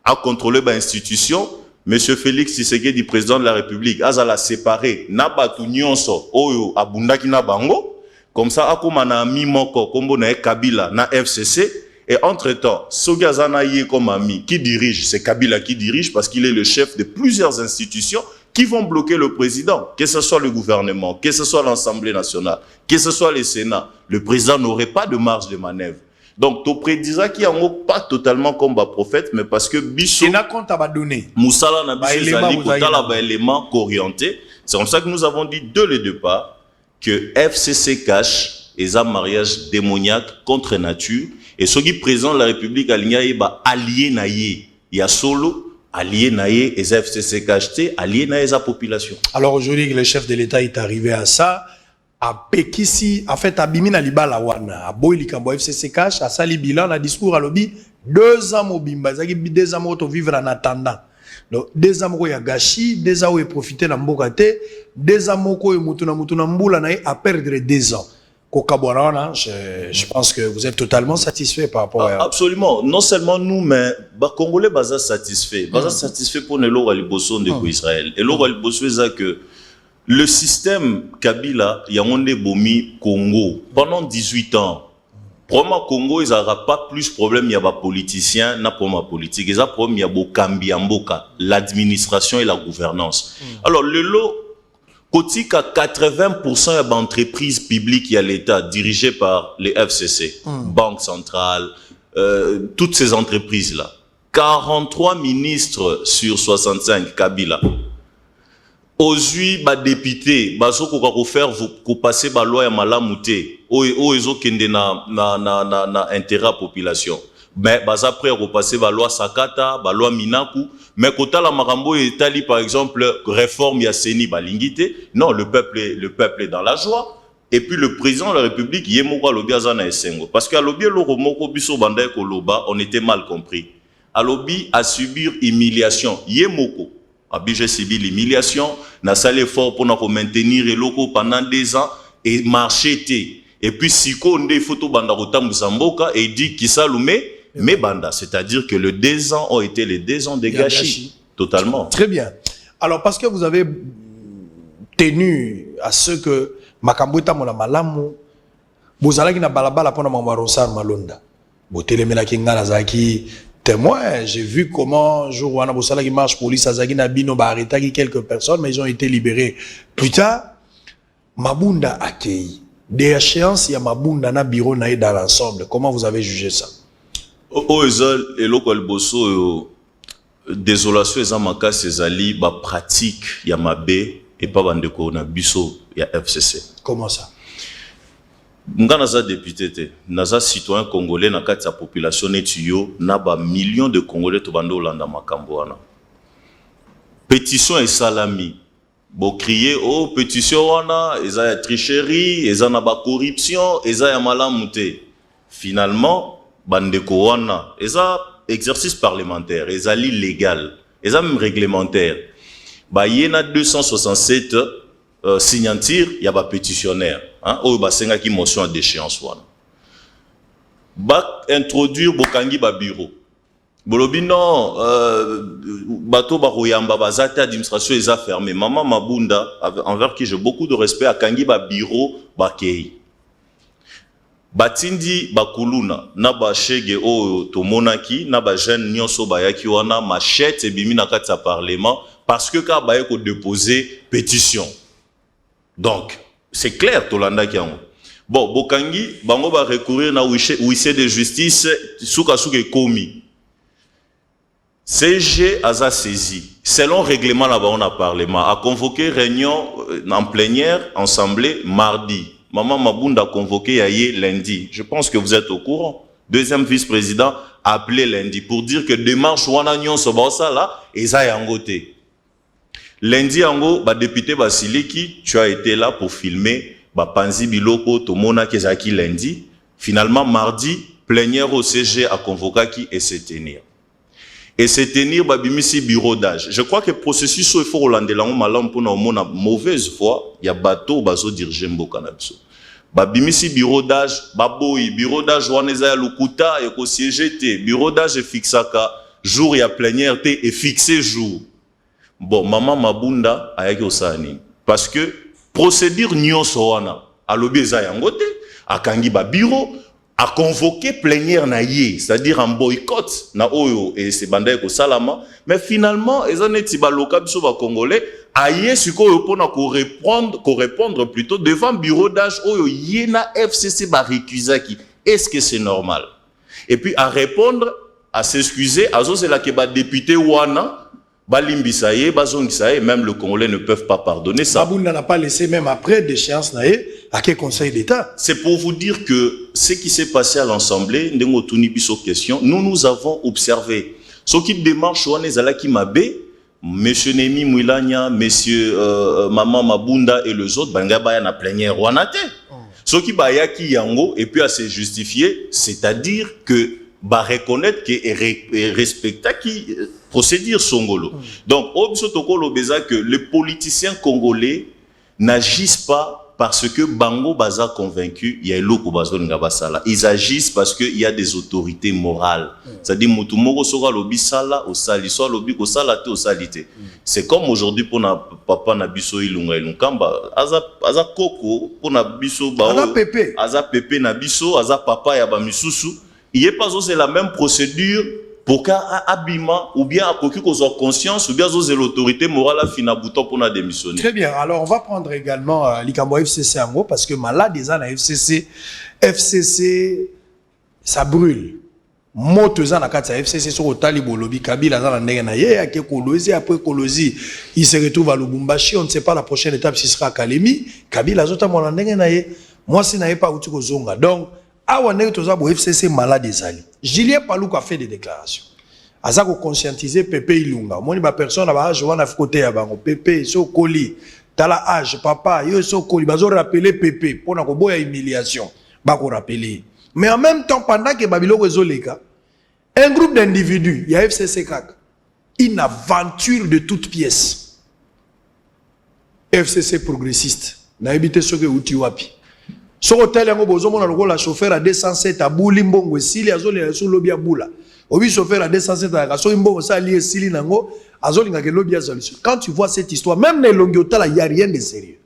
A contrôlé l'institution, monsieur Félix Tshisekedi, président de la République, a la séparé, n'a pas tout nyonso, oyo, abundaki na bango, comme ça, a comme na ami moko, comme na Kabila, na FCC. Et entre-temps, Sogazana Yé comme ami, qui dirige, c'est Kabila qui dirige parce qu'il est le chef de plusieurs institutions qui vont bloquer le président, que ce soit le gouvernement, que ce soit l'Assemblée nationale, que ce soit le Sénat. Le président n'aurait pas de marge de manœuvre. Donc, tu prédisais qu'il n'y a pas totalement comme prophète, mais parce que Bissot, Moussala n'a pas élément orienté. C'est comme ça que nous avons dit dès le départ que FCC cache et un mariage démoniaque contre nature. Et ceux qui présentent la République allié naïe. Il y a solo allié naïe et FCC cacheté, allié naïe la population. Alors aujourd'hui, le chef de l'État est arrivé à ça. À Pekisi, en fait, à Bimina Libala Wana, à Boylikambo FCC cache, à Sali Bilan, à discours à lobby, 2 ans au Bimba, 2 ans au vivre en attendant. Donc, 2 ans au Yagashi, 2 ans au profiter dans Mbokate, 2 ans au Mutuna Mboula à perdre 2 ans. Je pense que vous êtes totalement satisfait par rapport à... Absolument. Non seulement nous, mais les Congolais sont satisfaits. Satisfaits pour les lois de Israël. Et les lois de que Le système Kabila, Yamonde Bomi, Congo, pendant 18 ans, pour moi, Congo, ils n'auront pas plus de problème, il y a des politiciens, n'a pas ma politique. Ils ont problème, il y a Bokambi, l'administration et la gouvernance. Alors, le lot, côté qu'à 80% d'entreprises publiques, il y a l'État dirigé par les FCC, Banque centrale, toutes ces entreprises-là. 43 ministres sur 65, Kabila. Aujourd'hui, les députés, ils passer la loi à Malamouté, ils ont intérêt à la population. Mais après, ils passer la loi Sakata, la loi Minaku. Mais quand la Marambo est allé, par exemple, réforme Yasseni Balingité, non, le peuple est dans la joie. Et puis le président de la République, Yemoko Alobi Azana Esengo. Parce qu'à Alobi, on était mal compris. Alobi a subi humiliation. Yemoko. J'ai subi l'humiliation, n'a pas l'effort pour nous maintenir les locaux pendant 2 ans et marcher. Et puis, si on a photo bandarota Mousamboka et dit qu'il s'allume, mais banda, c'est-à-dire que les 2 ans ont été les 2 ans de gâchis. Totalement. Très bien. Alors, parce que vous avez tenu à ce que Makamboueta Mona Malamu, vous allez na balabala pour Mamarosar Malonda. Vous télémena Kinga Zaki. Témoin, j'ai vu comment jour où on a bossé qui marche police Azagi Nabino ba arrêté quelques personnes mais ils ont été libérés. Plus tard, Mabunda accueilli. Des échéances, il y a Mabunda na bureau na dans l'ensemble. Comment vous avez jugé ça? Et local bosso désolation et amaka ces ali ba pratique ya mabé et pas bande ko na biso ya FCC. Comment ça? Nga naza député naza citoyen congolais na kati ya population netuyo na ba millions de congolais to bando olanda makambo wana. Pétition et salami. Bo crier oh pétition wana eza ya tricherie, eza na ba corruption, eza ya malamute. Finalement bandeko wana eza exercice parlementaire, eza illégal, eza même réglementaire. Ba yena 267 signature, il y a des pétitionnaires. Ou il y a motion à déchéance. Introduire Bokangi ba bureau. Bolobi non, bateau baroyamba bazate administration les a fermé. Maman Mabunda, envers qui j'ai beaucoup de respect, à Kangi ba bureau bakei. Batindi bakuluna na ba shege o tomonaki na ba jeune nyonso bayaki wana machette et bimi na kati ya parlement parce que ka baye ko déposer pétition. Donc, c'est clair, Tolanda Kiango. Bon, Bokangi, bango va recourir na huissier de justice, souka komi. CG a saisi, selon règlement là-bas, on a parlement, a convoqué réunion en plénière, assemblée, mardi. Maman Mabunda a convoqué Yaye lundi. Je pense que vous êtes au courant. Deuxième vice-président a appelé lundi pour dire que démarche wana nyon sobosa là, et ça yangote. Lundi, député Basiliki, tu as été là pour filmer Panzi Biloko, Tomona Kezaki lundi. Finalement, mardi, plénière au CG à convoquer et se tenir. Et se tenir, Babimisi bureau d'âge. Je crois que le processus, il faut Hollande là, malam pour nous, mauvaise foi, il y a bateau, bazo dirigé Mbokanabso. Babimisi bureau d'âge, baboui, bureau d'âge, Waneza Lukuta, et qu'au CGT, bureau d'âge et fixaka, jour, il y a plénière, et fixé jour. Bon, maman Mabunda a yaki osani. Parce que, procédure nyonso wana, a l'obéza yangote, a kangi ba bureau, a convoqué plénière na yé, c'est-à-dire en boycott, na oyo, et c'est bandaye ko salama, mais finalement, ezaneti ba loka biso ba congolais, a yé suko yo pona ko répondre plutôt devant bureau d'âge oyo yé na FCC ba récusaki. Est-ce que c'est normal? Et puis, à répondre, à s'excuser, à zo c'est là que ba député wana, Balimbisaye, Bazongisaye, même le Congolais ne peuvent pas pardonner ça. Babounda n'a pas laissé même après d'échéance naé à quel Conseil d'État? C'est pour vous dire que ce qui s'est passé à l'Assemblée, nous avons observé. Ce qui démarche, monsieur Nemi Mouilania, monsieur Maman Mabunda et les autres, Bangabaya na plénière Wanate. Ce qui bayaki yango et puis à se justifier, c'est-à-dire que bah reconnaître que respecter qui procédure songolo. Donc, que les politiciens congolais n'agissent pas parce que Bango Baza convaincu, il y a l'oko Bazo Ngabasala. Ils agissent parce qu'il y a des autorités morales. C'est-à-dire, Moutoumoro sera lobi sala au sali, soit lobi au salate au salité. C'est comme aujourd'hui pour na papa Nabiso Ilunga Ilunkamba, Aza Koko, pour Nabiso Bao, Aza Pepe Nabiso, Aza Papa Yaba Misusu. Il n'y a pas c'est la même procédure pour qu'à Abima ou bien à Koki qu'on soit conscience ou bien c'est l'autorité morale à Finabouton pour la démissionner. Très bien. Alors on va prendre également l'Ikambo FCC en gros parce que malade des ans à FCC, ça brûle. Motezan à Katsa FCC sur le Talibo lobby Kabila dans la Néganaye à Kolosi après Kolosi il se retrouve à Lubumbashi. On ne sait pas la prochaine étape si ce sera à Kalemi. Kabila zota mon Néganaye. Moi si n'avait pas où tu zonga donc. Awa nèg toza bo FCC malade ezali. Julien Paluku a fait des déclarations. Aza ko conscientiser Pepe Ilunga. Moni ba personne ba âge wana côté ya bango Pepe so koli. Tala âge papa yo so koli bazo rappeler Pepe pona ko boya humiliation. Ba ko rappeler. Mais en même temps pendant que Babilo rezoleka un groupe d'individus, il y a FCC CAC. Une aventure de toutes pièces. FCC progressiste. Na ebité so ke uti wapi. Sur hôtel yango bozomo na lokola chauffeur à 207 à Bouli Mbongo sili azoli na so lobby Boula. Obi chauffeur à 207 à so Mbongo ça lié sili nango azoli ngake lobby azoli. Quand tu vois cette histoire même les longiota là il y a rien de sérieux.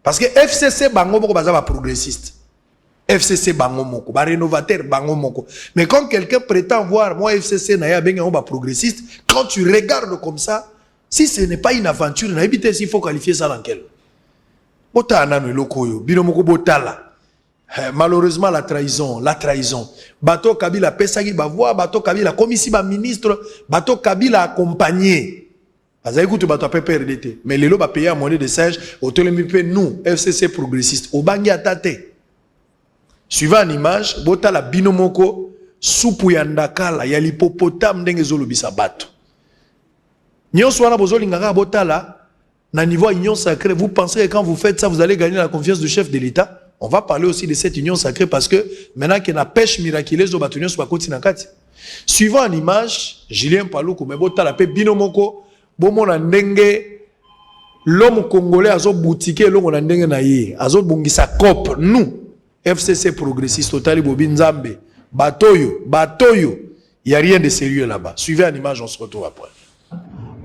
Parce que FCC bango boko baza ba progressiste. FCC bango moko ba rénovateur bango moko. Mais quand quelqu'un prétend voir moi FCC na ya benga ba progressiste, quand tu regardes comme ça, si ce n'est pas une aventure, na éviter s'il faut qualifier ça dans quel malheureusement la trahison. Bato Kabila pesagi ba voix, Bato Kabila comme ici ba ministre, Bato Kabila accompagné. Parce que bato a PRDT, mais les lots ba payer à monnaie de singe, autolémipé nous FCC progressiste au bangi atate. Suivant une image, bota la binomoko soupu yandakala ya l'hippopotame ndenge zolobisa bato. Nyonso wana bozolinga bota la na niveau union sacrée, vous pensez que quand vous faites ça, vous allez gagner la confiance du chef de l'État? On va parler aussi de cette union sacrée parce que maintenant qu'il y a une pêche miraculeuse au bâtonnier sur la côte Sinakati. Suivant une image, Julien Paluku, mais bon, la paix binomoko, bon, mon ndenge, l'homme congolais a zo boutique, l'homme ndenge na ye, a zo bungisa cop, nous, FCC progressiste, Totali Bobi Nzambe, Batoyo, il n'y a rien de sérieux là-bas. Suivez une image, on se retrouve après.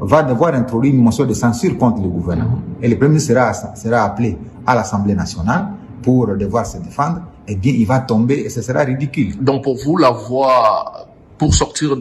Va devoir introduire une motion de censure contre le gouvernement. Et le Premier ministre sera appelé à l'Assemblée nationale pour devoir se défendre. Eh bien, il va tomber et ce sera ridicule. Donc pour vous, la voie pour sortir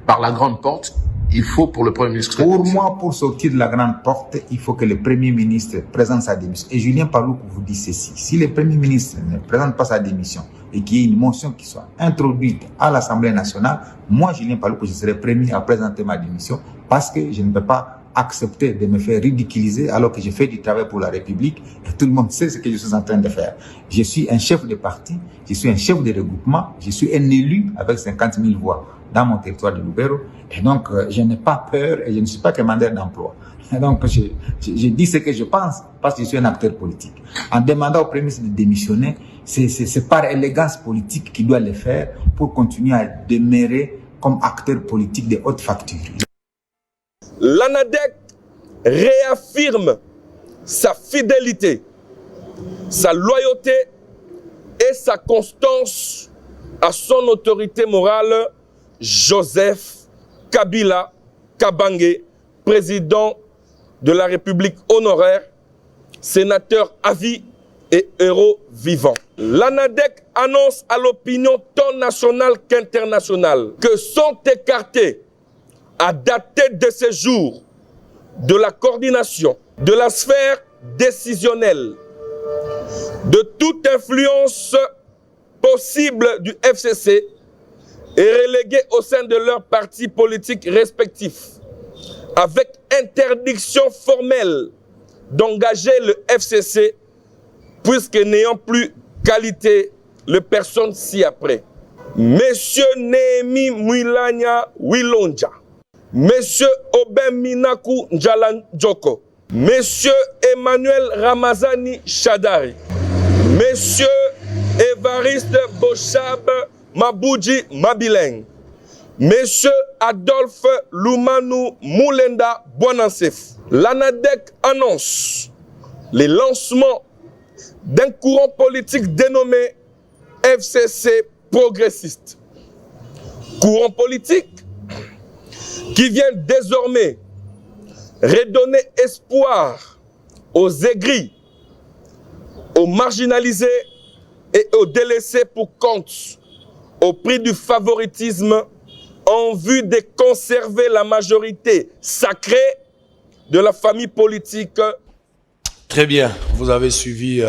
par la grande porte, il faut pour le Premier ministre... Pour moi, pour sortir de la grande porte, il faut que le Premier ministre présente sa démission. Et Julien Paluku vous dit ceci. Si le Premier ministre ne présente pas sa démission et qu'il y ait une motion qui soit introduite à l'Assemblée nationale, moi, Julien Paluku, je serai premier à présenter ma démission parce que je ne peux pas accepter de me faire ridiculiser alors que je fais du travail pour la République et tout le monde sait ce que je suis en train de faire. Je suis un chef de parti, je suis un chef de regroupement, je suis un élu avec 50 000 voix dans mon territoire de Lubero et donc je n'ai pas peur et je ne suis pas commandeur d'emploi. Et donc je dis ce que je pense parce que je suis un acteur politique. En demandant au Premier ministre de démissionner, c'est par élégance politique qu'il doit le faire pour continuer à demeurer comme acteur politique de haute facture. L'ANADEC réaffirme sa fidélité, sa loyauté et sa constance à son autorité morale, Joseph Kabila Kabange, président de la République honoraire, sénateur à vie et héros vivant. L'ANADEC annonce à l'opinion tant nationale qu'internationale que sont écartés à dater de ce jour de la coordination, de la sphère décisionnelle, de toute influence possible du FCC et relégués au sein de leurs partis politiques respectifs, avec interdiction formelle d'engager le FCC, puisque n'ayant plus qualité, les personnes ci-après. Monsieur Némi Mwilanya Wilonja, Monsieur Oben Minaku Njalanjoko, Monsieur Emmanuel Ramazani Chadari, Monsieur Évariste Bochab Mabouji Mabileng, Monsieur Adolphe Lumanu Moulenda Bonansef. L'ANADEC annonce le lancement d'un courant politique dénommé FCC progressiste. Courant politique qui vient désormais redonner espoir aux aigris, aux marginalisés et aux délaissés pour compte, au prix du favoritisme, en vue de conserver la majorité sacrée de la famille politique. Très bien, vous avez suivi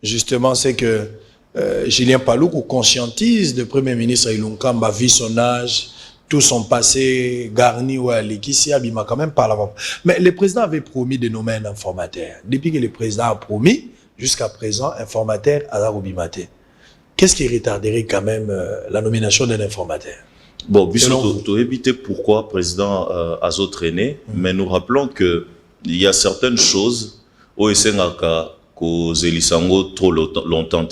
justement ce que Julien Paluku conscientise, le Premier ministre Ilunkamba, vu son âge, tout son passé garni ou à l'équipe, Abima quand même par l'avant. Mais le président avait promis de nommer un informateur. Depuis que le président a promis, jusqu'à présent, informateur à la Robimate. Qu'est-ce qui retarderait quand même la nomination d'un informateur? Bon, tu éviter pourquoi le président a traîné, mais nous rappelons qu'il y a certaines choses où il s'est trop longtemps.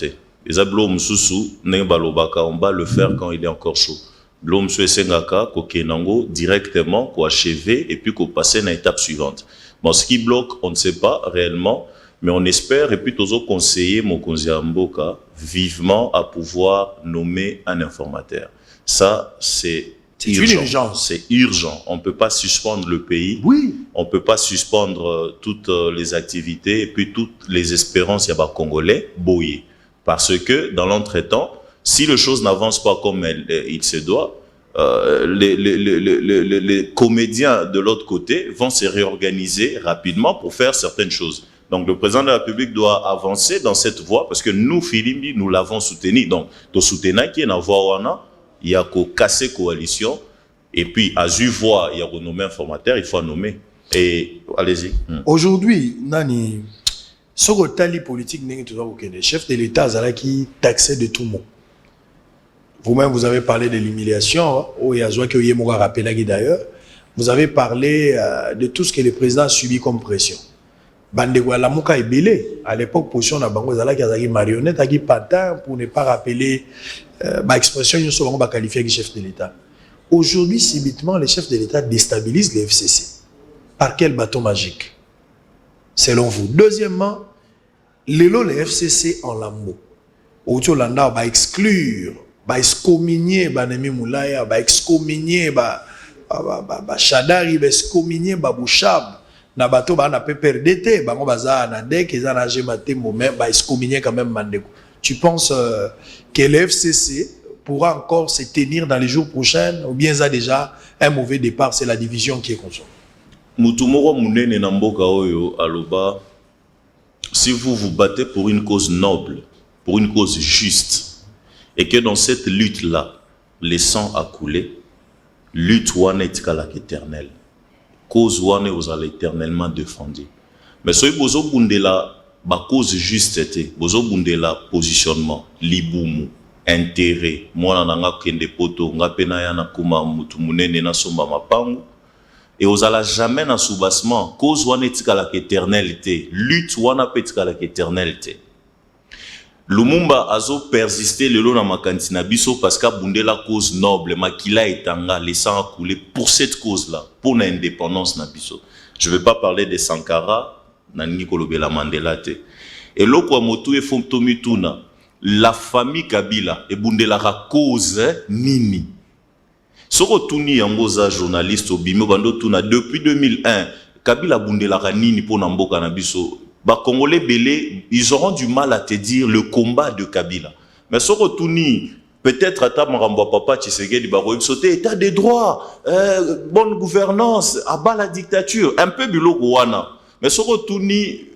Les ablom susu balobaka, on va le faire quand il est encore chaud. L'homme se sengaka kokenango directement ko achever et puis ko passer à l'étape suivante. Bon, ce qui bloque, on ne sait pas réellement, mais on espère et puis toujours conseiller Mokonzi Mboka vivement à pouvoir nommer un informateur. Ça, c'est urgent. C'est urgent. On ne peut pas suspendre le pays. Oui. On ne peut pas suspendre toutes les activités et puis toutes les espérances y a pas congolais boyer. Parce que dans l'entretemps, si les choses n'avancent pas comme il se doit, les comédiens de l'autre côté vont se réorganiser rapidement pour faire certaines choses. Donc le président de la République doit avancer dans cette voie parce que nous, Filimbi, nous l'avons soutenu. Donc, nous soutenons qu'il y a une voie, il y a qu'à casser coalition et puis à voix, il y a qu'à nommer informateur, il faut nommer. Et allez-y. Aujourd'hui, Nani, ce que politique, le chef de l'État qui taxait de tout le monde. Vous-même, vous avez parlé de l'humiliation, d'ailleurs. Vous avez parlé de tout ce que le président a subi comme pression. Bandegwa Lamuka est belé. À l'époque, position na bango zala qui a marionnette, qui patin pour ne pas rappeler l'expression nous sommes qualifié de chef de l'État. Aujourd'hui, subitement, le chef de l'État déstabilise les FCC. Par quel bâton magique? Selon vous. Deuxièmement, les FCC en lambo. Autolanda va exclure, va excommunier Banemi Moulaya, va excommunier Chadari, va excommunier Babouchab. Na bato ba na PPRDT, bango baza na dek eza na gemate moment ba excommunier quand même Mandeko. Tu penses que le FCC pourra encore se tenir dans les jours prochains ou bien ça déjà un mauvais départ, c'est la division qui est comme ça? Mutumoro munene na mboka oyo aloba, si vous vous battez pour une cause noble, pour une cause juste, et que dans cette lutte-là, le sang a coulé, lutte wana etikala éternelle. Cause wane vous allez éternellement défendre. Mais si vous avez la cause juste, vous avez la positionnement, libumu, intérêt, moi nanga kende poto, nga pena yana kuma mutu munene na somba mapangu, et vous allez jamais na soubassement, cause wane etika la éternalité, lutte wana petika la éternalité. Lumumba azo persister le long na makantina biso parce qu'a bundé la cause noble, makila etanga, les sang a coulé pour cette cause-là, pour l'indépendance na biso. Je ne vais pas parler de Sankara, na Nicolo Bela Mandela te. Et l'okwa motu e fomtomi tuna, la famille Kabila e bundé la cause nini. Soko tuni yangoza journaliste obimo bando tuna depuis 2001, Kabila bundé la nini pour namboka na biso. Bah, Congolais belé, ils auront du mal à te dire le combat de Kabila. Mais ce retourni, peut-être à ta marambo papa Tshisekedi baro sauter état des droits, bonne gouvernance, abat la dictature, un peu biloko wana. Mais ce retourni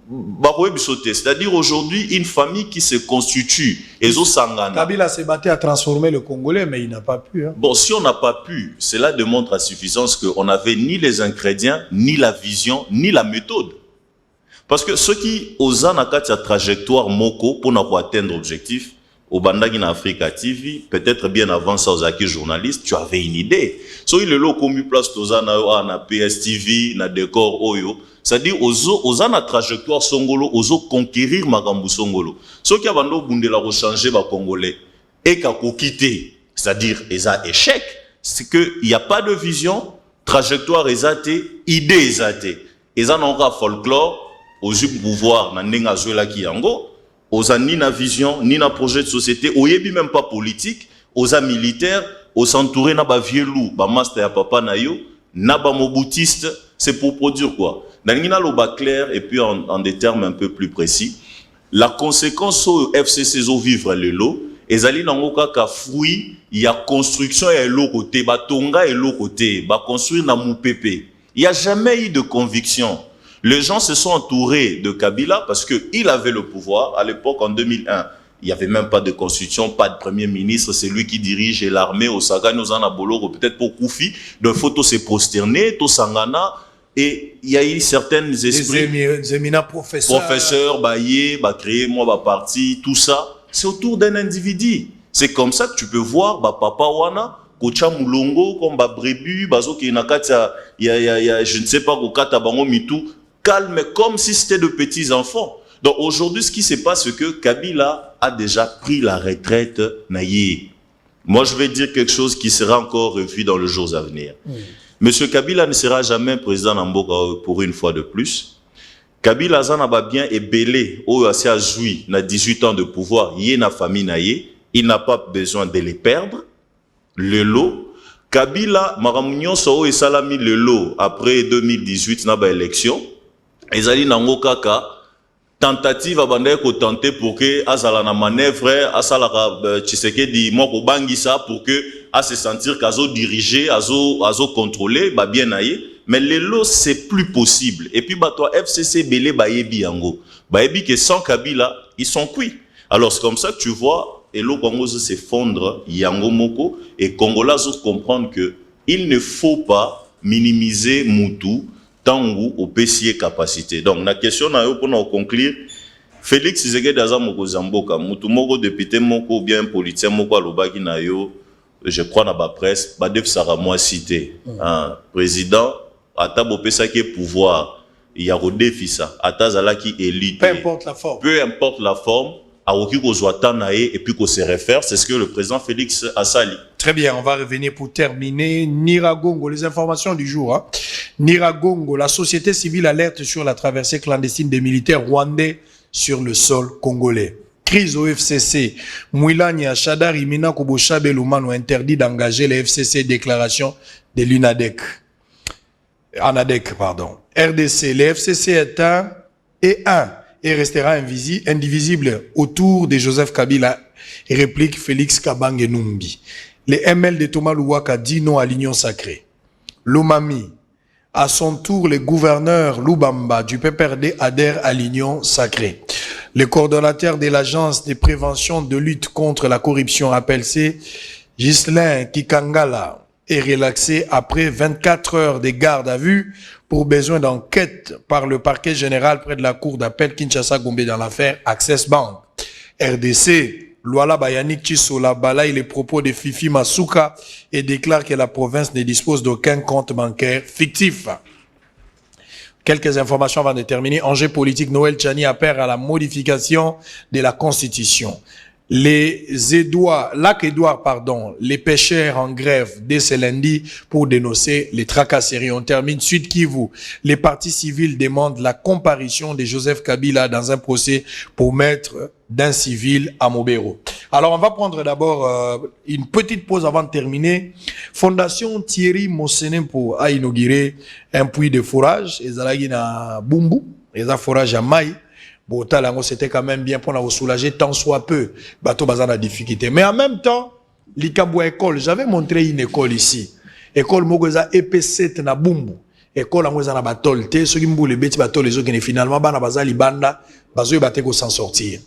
baro sauter, c'est-à-dire aujourd'hui une famille qui se constitue ezo sangana. Kabila s'est battu à transformer le Congolais mais il n'a pas pu. Hein. Bon, si on n'a pas pu, cela démontre à suffisance qu'on n'avait ni les ingrédients, ni la vision, ni la méthode. Parce que ceux qui osent na kati trajectoire moko pour atteindre l'objectif, au Bandagi na Africa TV, peut-être bien avant ça aux acquis journalistes, tu avais une idée. So il est là comme place toza na PSTV, na décor oyo, c'est-à-dire aux na trajectoire songolo, aux conquérir makambu songolo. Ceux qui abando bundela rechanger ba congolais et ka quitter, c'est-à-dire eza échec, c'est que il y a pas de vision, trajectoire ezate, idée ezate. Eza n'aura folklore aux pouvoir na ndenga zola ki yango, aux ni na vision, ni na projet de société, aux yebi même pas politique, aux militaires, aux s'entourer na ba vieux loup, ba master ya papa na yo, na ba moboutiste, c'est pour produire quoi? Dans l'ina loba clair et puis en des termes un peu plus précis, la conséquence au FCC zo vivre le lot, ezali nango kaka fruit, il y a construction et l'autre côté, ba tonga et l'autre côté, ba construire na moupepe. Il n'y a jamais eu de conviction. Les gens se sont entourés de Kabila parce qu'il avait le pouvoir. À l'époque, en 2001, il n'y avait même pas de constitution, pas de premier ministre. C'est lui qui dirige l'armée au Saga, nous en avons peut-être pour Koufi. De photos s'est prosterné, tout Sangana. Et il y a eu certains esprits. Les éminents professeurs, Baye, créer moi, parti, tout ça. C'est autour d'un individu. C'est comme ça que tu peux voir, Papa Wana. Kocha Moulongo, comme Brébu, Bazo qui je ne sais pas, Kokata Bango Mitou, calme comme si c'était de petits enfants. Donc aujourd'hui, ce qui se passe, c'est que Kabila a déjà pris la retraite naïe. Moi, je vais dire quelque chose qui sera encore revu dans les jours à venir. Monsieur Kabila ne sera jamais président d'Amboka pour une fois de plus. Kabila Zanaba bien est belé, au assez a joui, n'a 18 ans de pouvoir, y est na famille naïe, il n'a pas besoin de les perdre. Le lot, Kabila, Maramounion Sao et Salami le lot après 2018 n'a pas élection. Ezali nango kaka tentative abandé ko tenter pour que azala na manœuvre asala Tshisekedi moko bangisa pour que à se sentir qu'azo diriger, azo contrôler ba bien aye. Mais le lot c'est plus possible. Et puis bah toi FCC belé bayebi yango. Bayebi que sans Kabila ils sont cuits. Alors c'est comme ça que tu vois. Et le Congo s'effondre, Yango Moko, et Congolais doivent comprendre que il ne faut pas minimiser Moutou tant au PCA capacité. Donc la question pour conclure, Félix Tshisekedi Daza Moko Zamboka, Moutou Moko député Moko bien politicien Moko Alobaki Nayo, je crois dans la presse, Badef Sara moi cité, président, Atabo Pesake pouvoir, il y a un défi ça, Atazala qui élite. Peu importe la forme. Peu importe la forme. Et puis qu'on se réfère, c'est ce que le président Félix a sali. Très bien, on va revenir pour terminer. Niragongo, les informations du jour. Hein. Niragongo, la société civile alerte sur la traversée clandestine des militaires rwandais sur le sol congolais. Crise au FCC. Mouilania, Chadar, Imina, Kobocha, Belouman ont interdit d'engager les FCC, déclaration de l'UNADEC. ANADEC, pardon. RDC, les FCC est un et restera indivisible autour de Joseph Kabila, et réplique Félix Kabange Numbi. Les ML de Thomas Louaka dit non à l'Union sacrée. Lomami, à son tour, le gouverneur Lubamba du PPRD adhère à l'Union sacrée. Le coordonnateur de l'agence de prévention de lutte contre la corruption, APLC, Ghislain Kikangala, est relaxé après 24 heures de garde à vue pour besoin d'enquête par le parquet général près de la cour d'appel Kinshasa-Gombe dans l'affaire Access Bank. RDC, Luala Bayanik Chisola balaye les propos de Fifi Masuka et déclare que la province ne dispose d'aucun compte bancaire fictif. Quelques informations avant de terminer. Enjeu politique, Noël Tchani appelle à la modification de la Constitution. Les pêcheurs en grève dès ce lundi pour dénoncer les tracasseries. On termine Sud Kivu. Les partis civils demandent la comparution de Joseph Kabila dans un procès pour mettre d'un civil à Mobero. Alors on va prendre d'abord une petite pause avant de terminer. Fondation Thierry Mosenempo a inauguré un puits de forage. Ezalagi na Bumbu, eza forage à Maï. Bon, c'était quand même bien pour nous soulager tant soit peu. Bateau bazar la difficulté. Mais en même temps, l'Ikabou école, j'avais montré une école ici. École Mogoza EP7 na Bumbu. École en Mogoza na batol. Ceux qui m'ont les bêtis batol, les autres qui finalement bana bazar libanda, bazar baté ko s'en sortir.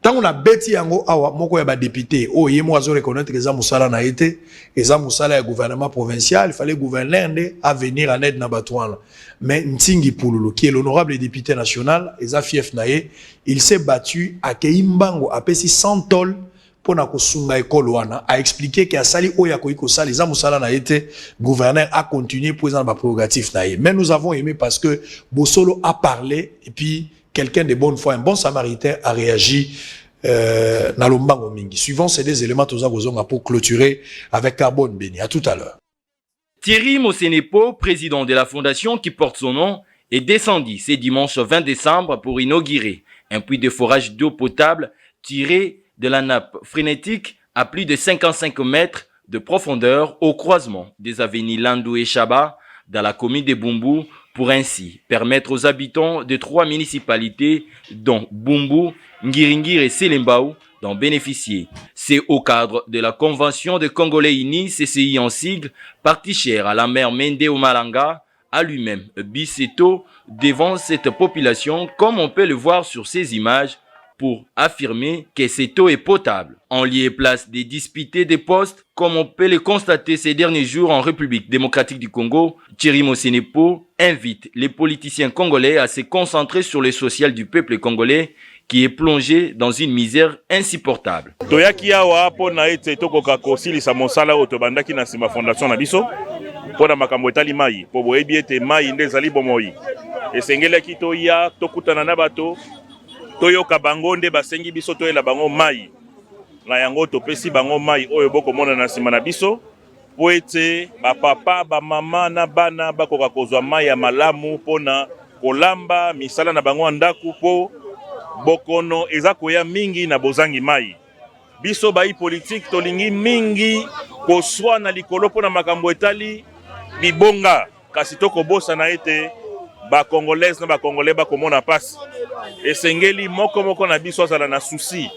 Tant on a bêti yango awa moko ya ba député, oh yemo azo reconnaître que za musala na été, et za musala ya gouvernement provincial, il fallait gouverneur à venir en aide na batouan. Mais Ntingi Pouloulou, qui est l'honorable député national, Eza Fief Naye, il s'est battu à Keimbango, à Pessi 100 tol, pour na kosunga école wana, a expliqué qu'à Sali Oya Koiko Sali, za musala na été, gouverneur a continué pour les prérogatifs Naye. Mais nous avons aimé parce que Bossolo a parlé, et puis quelqu'un de bonne foi, un bon samaritain, a réagi dans l'ombango mingi. Suivant ces deux éléments, tous pour clôturer avec Carbone Béni. À tout à l'heure. Thierry Mosenepo, président de la fondation qui porte son nom, est descendu ce dimanche 20 décembre pour inaugurer un puits de forage d'eau potable tiré de la nappe phrénétique à plus de 55 mètres de profondeur au croisement des avenues Landou et Chaba dans la commune de Bumbu pour ainsi permettre aux habitants de 3 municipalités dont Bumbu, Ngiringiri et Selembao d'en bénéficier. C'est au cadre de la Convention de Congolais Unis, CCI en sigle, partie chère à la mère Mende Omalanga, à lui-même Biseto, devant cette population, comme on peut le voir sur ces images, pour affirmer que cette eau est potable. En lieu et place des disputés des postes, comme on peut le constater ces derniers jours en République démocratique du Congo, Thierry Mosenepo invite les politiciens congolais à se concentrer sur le social du peuple congolais qui est plongé dans une misère insupportable. Toyaki awa pona ete tokoka kosilisa mosala oyo tobandaki na nsima fondation na biso pona makambo etali mai po boyebi ete mai nde ezali bomoi esengelaki toya tokutana na bato toyoka bango nde basengi biso toyela bango mai na yango topesi bango mai oyo bokomona na nsima na biso po ete bapapa bamama na bana bakoka kozwa mai ya malamu pona kolamba misala na bango ya ndaku po bokono eza koya mingi na bozangi mai. Biso bai politique tolingi mingi koswa na likolo pona makambo etali bibonga kasi tokobosa na ete ba congolaise na ba congolais bakomona pasi. Esengeli moko na biso azala na souci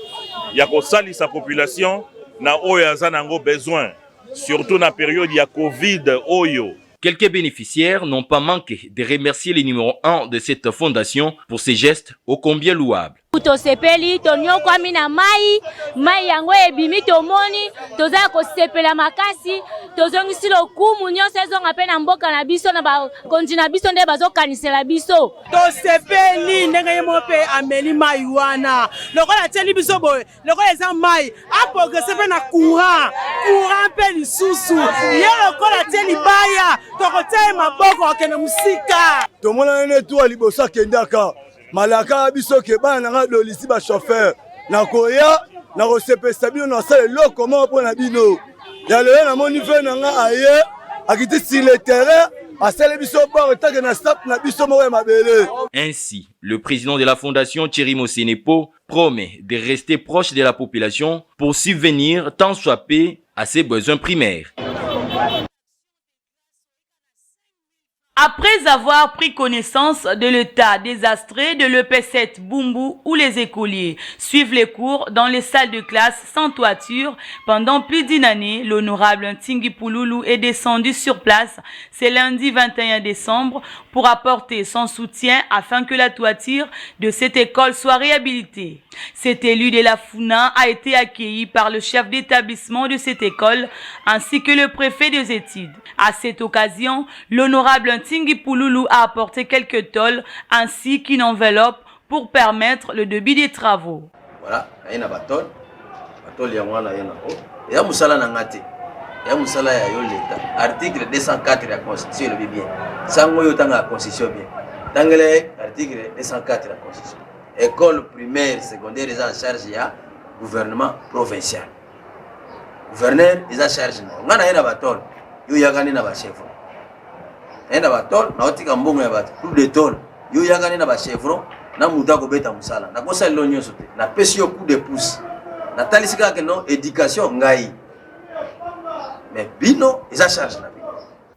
ya kosalisa population na oyo aza nango besoin surtout na période ya Covid oyo. Quelques bénéficiaires n'ont pas manqué de remercier le numéro 1 de cette fondation pour ses gestes ô combien louables. Tosepeli tonyokwami na mai yango ebimi tomoni toza kosepela makasi tozongisi lokumu nyonso ezonga pe na mboka na biso na bakonzi na biso nde bazokanisela biso tosepeli ndenge ye mo pe ameli mai wana lokola tieli biso boye lokola eza mai aprogrese pe na courant pe lisusu ye lokola tieli baya tokotia maboko akende musika tomona nene tu alibosa kendaka malaka biso ke bana nga do lisi ba chauffeur na koya na kosepesa bino na sala loko mo pona bino ya le na moni fe na nga aye akiti sur le terrain asala biso ba take na stop na biso mo mabele. Ainsi, le président de la fondation Thierry Mosenepo promet de rester proche de la population pour subvenir tant soit peu à ses besoins primaires. Après avoir pris connaissance de l'état désastreux de l'EP7 Bumbu où les écoliers suivent les cours dans les salles de classe sans toiture pendant plus d'une année, l'honorable Ntingi Pouloulou est descendu sur place ce lundi 21 décembre pour apporter son soutien afin que la toiture de cette école soit réhabilitée. Cet élu de la Funa a été accueilli par le chef d'établissement de cette école ainsi que le préfet des études. À cette occasion, l'honorable Ntingi Pouloulou a apporté quelques tôles ainsi qu'une enveloppe pour permettre le début des travaux. Voilà, il y a un bâton, il y a un musala nangate, il y a un musala ya l'État. Article 204 de la Constitution le bien. Sango yo tanga la Constitution bien. Tangele article 204 de la Constitution. École primaire, secondaire, ils ont en charge ya gouvernement provincial. Gouverneur, ils ont en charge. On a un bâton, yo yagani na ba chef. Enda batol na otika mbongo ya bato plus de tol yo yagani na ba chevron na muda ko beta musala na kosa lonyo sote na pesi yo coup de pouce na talisika ke non éducation ngai mais bino eza charge na bino.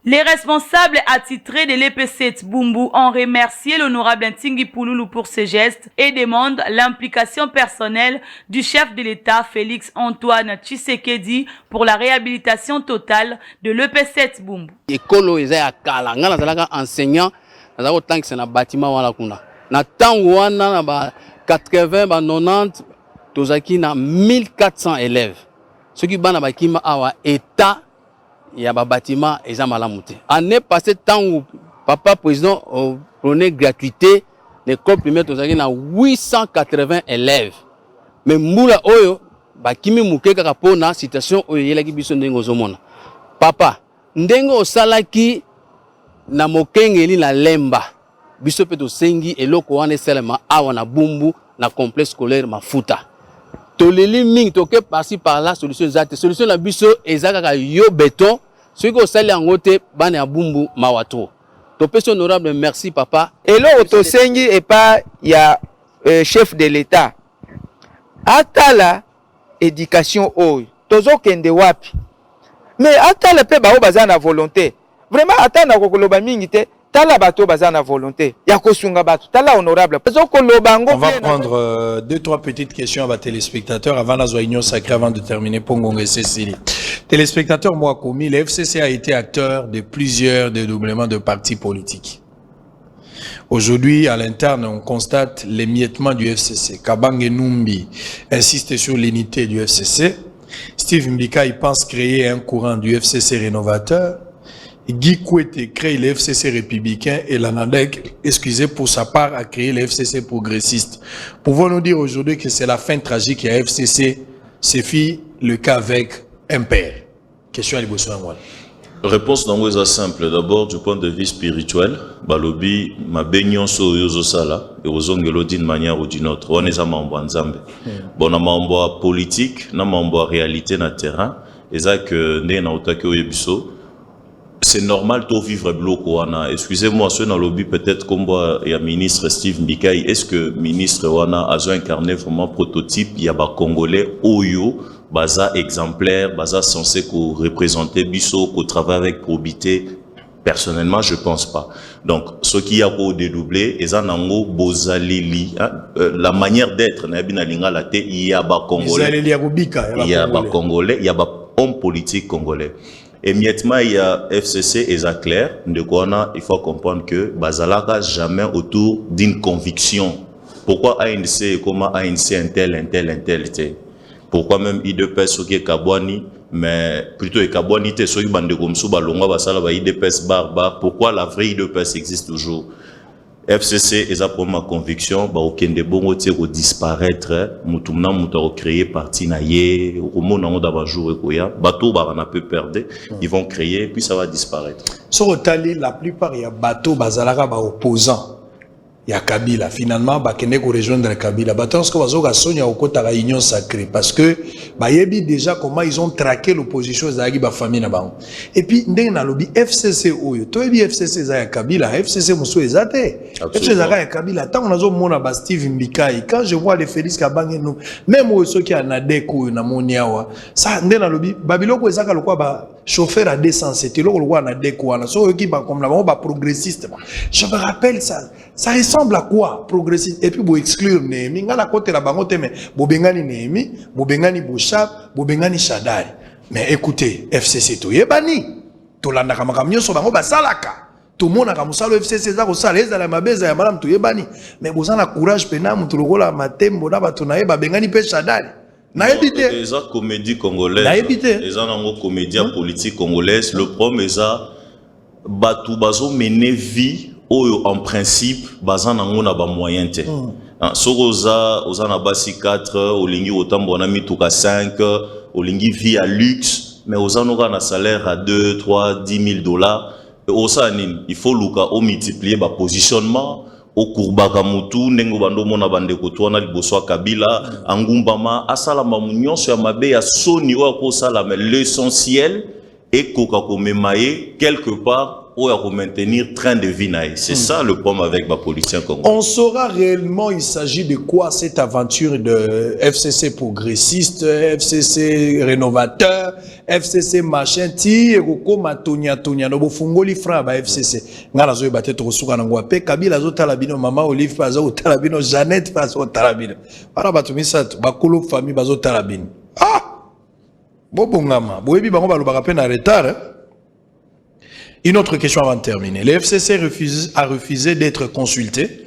Les responsables attitrés de l'EP7 Bumbu ont remercié l'honorable Ntingi Pouloulou pour ses gestes et demandent l'implication personnelle du chef de l'État Félix Antoine Tshisekedi pour la réhabilitation totale de l'EP7 Bumbu. École eza kala ngala zalaka enseignant nazako tankisa na bâtiment wala kuna na tango wana na ba 80 ba 90 tozaki na 1400 élèves soki bana bakima awa état ya ba bâtiment eza malamu te. Année passée tango papa président prenait gratuité l'école primaire tozaki na 880 élèves mais mbula oyo bakimi muke kaka pona situation oyo yelaki biso ndenge ozomona papa ndenge osalaki na mokengeli na lemba biso pe tosengi eloko wana esalema awa na Bumbu na complexe scolaire Mafuta toleli mingi toke par-ci par là solution zate solution na biso ezaka ka yo béton ce que osali yango te bana ya Bumbu mawato topesi honorable merci papa. Eloko tosengi epa ya chef de l'État atala éducation oyo tozokende wapi mais atala pe bao baza na volonté vraiment atana kokoloba mingi te tala bato baza na volonté ya kosunga bato tala honorable zokoloba ngo. On va prendre 2-3 petites questions à vos téléspectateurs avant la réunion sacrée avant de terminer Pongongue et Cécilie. Téléspectateurs, moi commis, le FCC a été acteur de plusieurs dédoublements de partis politiques. Aujourd'hui, à l'interne, on constate l'émiettement du FCC. Kabange Numbi insiste sur l'unité du FCC. Steve Mbika, il pense créer un courant du FCC rénovateur. Guy Kouete crée le FCC républicain et l'ANADEC, excusez pour sa part, a créé le FCC progressiste. Pouvons-nous dire aujourd'hui que c'est la fin tragique et à FCC s'effie le cas avec un père? Question à l'Ibosso. Réponse dans est simple. D'abord, du point de vue spirituel, Balobi, ma baignon so yozo sala, et aux ongelo d'une manière ou d'une autre. On est à mambo en Zambé. Bon, na mambo politique, na mambo réalité na terrain, et ça que né na otake oyebiso, c'est normal de vivre bloco. Excusez-moi, ce dans lobby peut-être comme il y a ministre Steve Mbikai, est-ce que ministre Wana a incarné vraiment prototype, il y a ba Congolais Oyo, baza exemplaire, baza censé représenter Bisso, qu'on travaille avec probité? Personnellement, je pense pas. Donc, ce qui a pour dédoubler, et ça nango bozaleli, la manière d'être, il y a ba Congolais, il y a ba Congolais, il y a ba homme politique congolais. Émiettement, il y a FCC et ça clair. De quoi il faut comprendre que Bazalaka jamais autour d'une conviction. Pourquoi ANC et comment ANC un tel. Pourquoi même IDPS qui est Kabwani, mais plutôt Kabwani te soki bande comme sou balonga basala ba IDPS barbar. Pourquoi la vraie IDPS existe toujours? FCC et ça pour ma conviction, bah aucun des bons au disparaître, mutumna muta créer parti naie, au monde on d'abord jour et koya, bateau bah on a peu perdre, ils vont créer puis ça va disparaître. Sur le tali, la plupart il y a bateau bazalara ba opposant. Il y a Kabila. Finalement, Bakene ko rejoindre Kabila. Bateau ce que bazoka sonya au côté de la union sacrée parce que bah yebi déjà comment ils ont traqué l'opposition zagi ba famille na bango. Et puis ndenge na lobi FCC oyo. To yebi FCC za ya Kabila, FCC muso ezate. FCC za ya Kabila. Tant on a zo mona ba Steve Mbikai. Quand je vois les Félix Kabange nous, même ceux qui en a déco na moniawa. Ça ndenge na lobi Babiloko ezaka lokwa ba chauffeur à décence, c'était là où on a découvert. So qui comme là, on va progressiste. Je me rappelle ça. Ça ressemble à quoi progressiste? Et puis vous exclure Némi. Ngala côté la bangote mais Bobengani Némi, Bobengani Bouchab, Bobengani Shadari. Mais écoutez, FCC to yebani. To landa kama kamyo so bango basalaka. Tout le monde a comme ça le FCC ça ko sala ezala mabeza ya madame to yebani. Mais vous en a courage pena mutu lokola matembo na batu na yeba bengani pe Shadari. Les comédies congolaises, les comédies politiques congolaises, le problème est ça, batu bazo mener vie en principe, bazan na ba moyen te. Sokoza ozana basi 4, olingi otambo na mituka 5, olingi vie à luxe, mais ozanoka na salaire à 2, 3, 10 000 $. Et osanin, il faut multiplier ba positionnement. Au Kourbaka Moutou, Nengo Bando Mona Bandeko Touana Liboso Kabila, Angumbama, Asalama Mounion, sur Mabé, à Soni, Oako Salame, l'essentiel est Kokako Memaye, quelque part, ou à maintenir train de vie. C'est ça le problème avec ma politicien congolais. On saura réellement il s'agit de quoi cette aventure de FCC progressiste, FCC rénovateur, FCC machin, ti eko matonia no bofungoli fra ba FCC. Ngala zo batete to suka ngwa pe Kabila zo talabino mama Olive pa zo talabino Jeannette pa zo talabino. Para batumisa bakolo famille bazo talabino. Ah! Bobongama, boyebi bango balobaka pe na retard. Une autre question avant de terminer. Le FCC a refusé d'être consulté,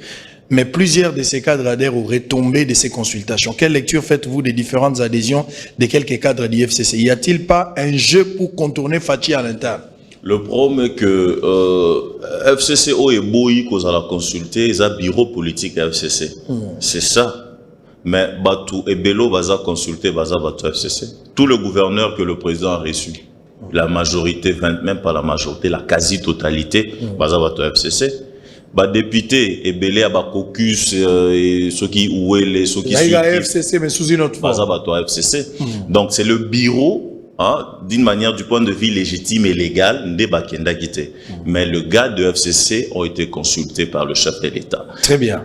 mais plusieurs de ces cadres adhèrent aux retombées de ces consultations. Quelle lecture faites-vous des différentes adhésions de quelques cadres du FCC? Y a-t-il pas un jeu pour contourner Fachi à l'interne? Le problème est que FCC est boy qu'on a consulté, ils ont bureau politique à FCC. C'est ça. Mais Batou et Bello va consulter Batou FCC. Tout le gouverneur que le président a reçu. La majorité, même pas la majorité, la quasi-totalité, Bazabato FCC. Bah député et belé à caucus et ceux qui oué les ceux qui il y a FCC mais sous une autre forme. Bazabato FCC. Donc c'est le bureau d'une manière du point de vue légitime et légal, mais le gars de FCC ont été consultés par le chef de l'État. Très bien.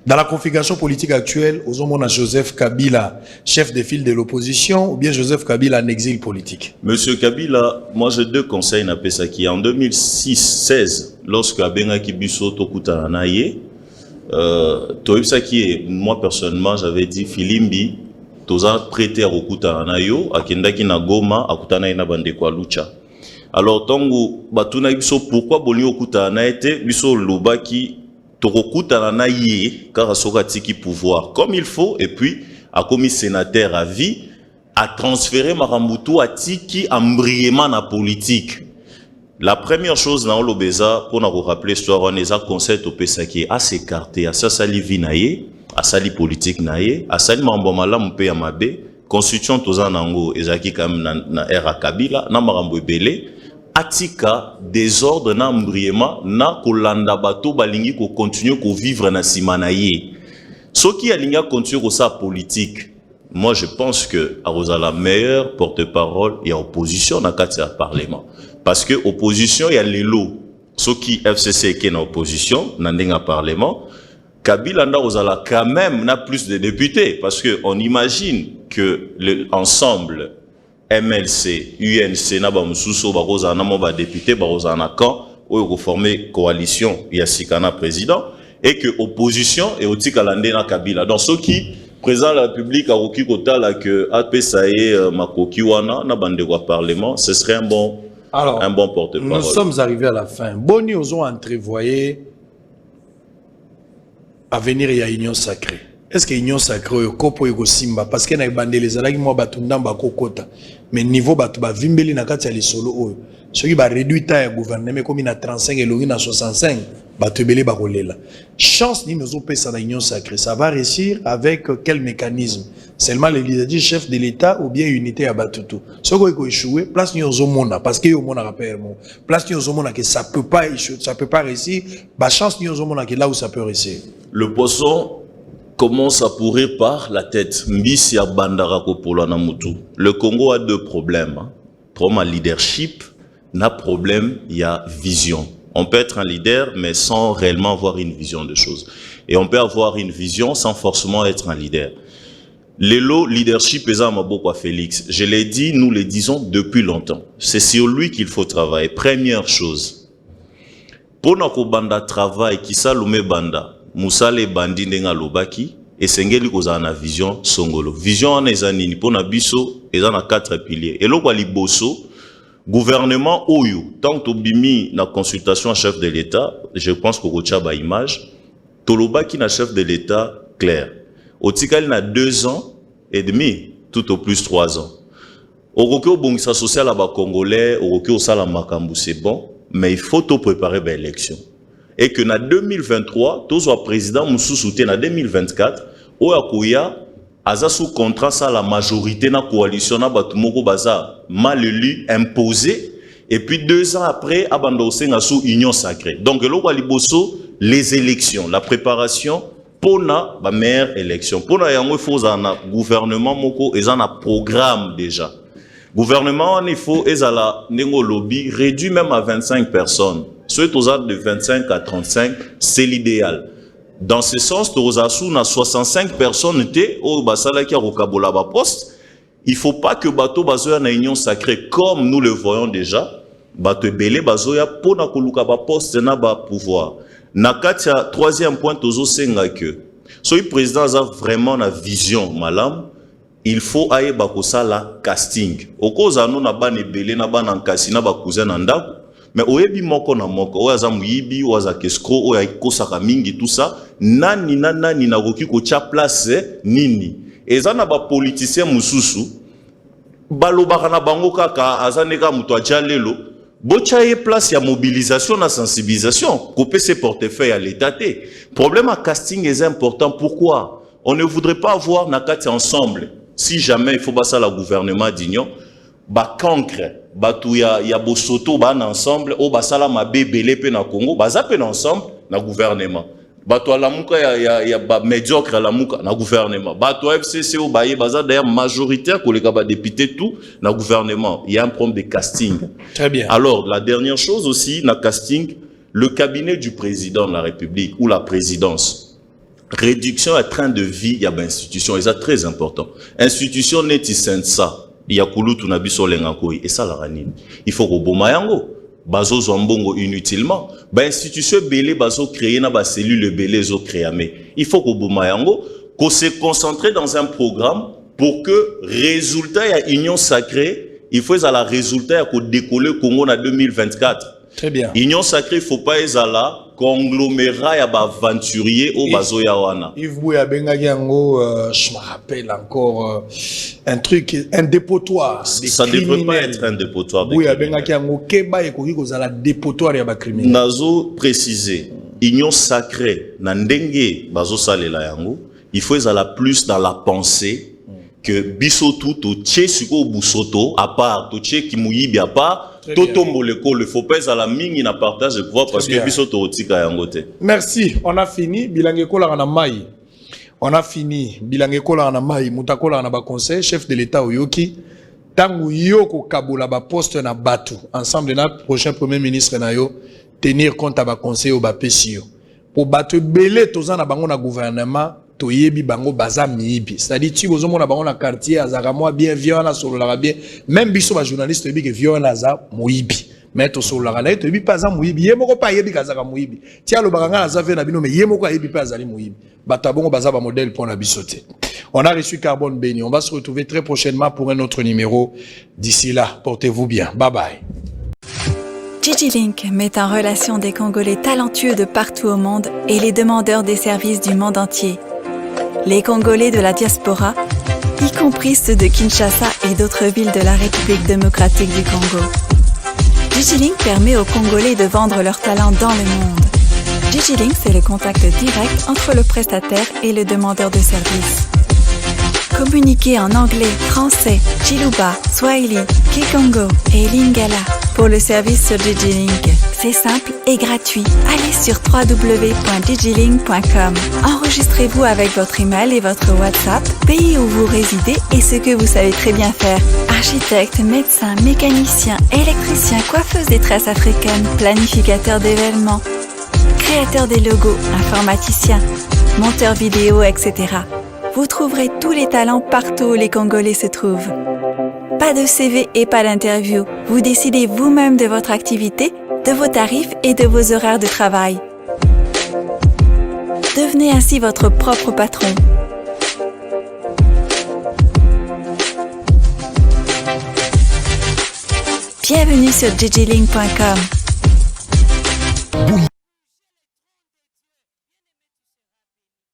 Dans la configuration politique actuelle, on a Joseph Kabila, chef de file de l'opposition, ou bien Joseph Kabila en exil politique? Monsieur Kabila, moi j'ai deux conseils à Pesaki. En 2006-16, lorsque Abengaki Bisso Tokuta Naye, moi personnellement j'avais dit Filimbi, Toza prêté à Okuta Nayo, à Kendaki Nagoma, à Kutana Ina Bandekwa Lucha. Alors, tango batuna biso pourquoi boni Okuta Naete, biso Lobaki, Torokuta Naye, car a tiki pouvoir comme il faut, et puis a commis sénateur à vie, a transféré Marambutu à tiki embriément na politique. La première chose dans l'Obeza, pour nous rappeler l'histoire, on a un concept au Pesaki à s'écarter, à sali vinaye, à sali politique naye, à sali mambomala mpe ya mabe, constitution toza nango ezaki kam na era Kabila, na marambo ebele, atika désordre na embriément na kolanda bato balingi ko continuer ko vivre na sima naye. Soki alinga continuer ko sa politique, moi je pense que a la meilleure porte-parole et opposition na kati ya parlement. Parce que opposition il y a les lots. Ceux qui FCC qui est en opposition, dans le parlement, Kabila n'a quand même plus de députés. Parce que on imagine que l'ensemble MLC, UNC, n'a pas de députés, ou former coalition, il y a Sikana président, et que opposition est aussi calandé na Kabila. Donc ceux qui président de la République a Roki Kota là que APSAE Makoki wana na bande au parlement, ce serait un bon porte-parole. Nous sommes arrivés à la fin. Boni osons entrevoyer à venir il y a union sacrée. Est-ce que union sacrée au kopo yoko simba parce que na bande les alaki moi batundamba kokota mais niveau batu ba vimbeli na kati ya lisolo oyo. Ce qui va réduire ta gouvernement comme na 35 et l'orine à 65 batu belé ba kolela. Chance ni nous opé ça la union sacrée, ça va réussir avec quel mécanisme? Seulement les leaders du chef de l'État ou bien unité à Batutu. Ce qui est échoué, place ni aux homona parce que y homona rappelle moi. Place ni aux homona que ça peut pas échouer, ça peut pas réussir. Bah chance ni aux homona que là où ça peut réussir. Le poisson commence à pourrir par la tête. Mbisi ya bandarako polo na mutu. Le Congo a deux problèmes. Problème à leadership, n'a problème, il y a vision. On peut être un leader, mais sans réellement avoir une vision de choses. Et on peut avoir une vision sans forcément être un leader. L'élo leadership est à Maboko Félix. Je l'ai dit, nous le disons depuis longtemps. C'est sur lui qu'il faut travailler. Première chose. Pour notre banda travail, qui salume banda, Moussale bandi nenga lobaki, et sengeli kozana vision songolo. Vision en ezanini, pour na biso, ezana 4 piliers. Et lo kwa liboso, gouvernement Oyo, tant que bimi na consultation chef de l'État, je pense que Rochaba image, Toloba qui na chef de l'État clair. Otikali na 2 ans et demi, tout au plus 3 ans. Orokyo bongisa social à ba Congolais, Orokyo sala makambu c'est bon, mais il faut tout préparer ba élection. Et que na 2023, tout soit président Moussou soutien na 2024, Oyakoya aza sous contrat ça la majorité na coalition na batumoko baza mal élu imposé et puis 2 ans après abando senga sous union sacrée. Donc lo kwa liboso les élections, la préparation pour la meilleure élection. Pour la yango il faut un gouvernement moko et un programme déjà. Gouvernement il faut ezala nengo lobby réduit même à 25 personnes. Ceux de 25 à 35, c'est l'idéal. Dans ce sens, Tozasu na 65 personnes au basala qui a rokabola ba poste. Il faut pas que bateau bazoya na union sacrée comme nous le voyons déjà. Bateau belé bazoya pour na koluka ba poste na ba pouvoir. Nakatia troisième point tozo senga que so le président a vraiment la vision malam. Il faut aille bakosa la casting. Okoza no na ba ne belé na ba na nkasi na ba cousin na ndako. Mais oyebi moko na moko oyaza muyibi oyaza keskro oya kosaka mingi tout ça nani na roki ko tia place nini ezana ba politicien mususu balobaka na bango kaka azaneka muto atia lelo bocha ye place ya mobilisation na sensibilisation couper ses portefeuilles à l'état. Problème à casting est important. Pourquoi on ne voudrait pas avoir nakati ensemble si jamais il faut passer la gouvernement d'union ba cancre batu ya bosoto ba ensemble o basala mabe belé pe na Congo baza pe ensemble na gouvernement bato alamuka ya ba médiocre alamuka na gouvernement bato FCC au baye baza d'ailleurs majoritaire koleka ba député tout na gouvernement. Il y a un problème de casting. Très bien. Alors la dernière chose aussi na casting, le cabinet du président de la République ou la présidence, réduction à train de vie, il y a une institution, et ça très important. Institution n'est ça. Il y a kulutu na biso lengakoi et ça la ranine. Il faut roboma yango. Bazo zombongo inutilement. Ba institution belé bazo créer na ba cellule belé zo créamé. Il faut roboma yango qu'on se concentrer dans un programme pour que résultat ya union sacrée, il faut à la résultat ya ko décoller Congo en 2024. Très bien. Union sacrée, il ne faut pas être là, conglomérat et aventurier au bazo yawana. Yves Bouya Bengagiango, je me rappelle encore un truc, un dépotoir. Ça ne devrait pas être un dépotoir. Bouya Bengagiango, Keba et Kogi, vous avez dépotoir et criminel. Nazo préciser, Union sacrée, Nandenge, bazo salela yango, il faut être plus dans la pensée que bisotou, to tché suko busoto, à part, to tché kimouyibi à part. Toto Moleko, le faut pas à la mine na partage de pouvoir parce que bisoto otika yangote. Merci, on a fini. Bilangeko la na mai. On a fini. Bilangeko la na mai. Mutako la na ba conseil, chef de l'État Oyoki. Tangu yoko kabula ba poste na batu. Ensemble na prochain premier ministre na yo tenir compte à ba conseil au ba pesio. Pour batu belé tozan na bango na gouvernement. Toyebi bango baza miibi. C'est-à-dire tu bozo mona bango na quartier azaka moi bien vieux na solo la bien. Même biso ba journaliste toyebi que vieux na za moyibi. Mais to solo la toyebi pas za moyibi. Yemoko pa yebi kazaka moyibi. Tia lo baganga na za fe na bino mais yemoko yebi pas azali moyibi. Bata bongo baza ba modèle pour na bisoté. On a reçu Carbone Béni. On va se retrouver très prochainement pour un autre numéro. D'ici là, portez-vous bien. Bye bye. DigiLink met en relation des Congolais talentueux de partout au monde et les demandeurs des services du monde entier. Les Congolais de la diaspora, y compris ceux de Kinshasa et d'autres villes de la République démocratique du Congo. DigiLink permet aux Congolais de vendre leurs talents dans le monde. DigiLink, c'est le contact direct entre le prestataire et le demandeur de service. Communiquez en anglais, français, Chiluba, Swahili, Kikongo et Lingala pour le service sur DigiLink. C'est simple et gratuit. Allez sur www.digilink.com. Enregistrez-vous avec votre email et votre WhatsApp, pays où vous résidez et ce que vous savez très bien faire. Architecte, médecin, mécanicien, électricien, coiffeuse des tresses africaines, planificateur d'événements, créateur des logos, informaticien, monteur vidéo, etc. Vous trouverez tous les talents partout où les Congolais se trouvent. Pas de CV et pas d'interview. Vous décidez vous-même de votre activité, de vos tarifs et de vos horaires de travail. Devenez ainsi votre propre patron. Bienvenue sur digilink.com.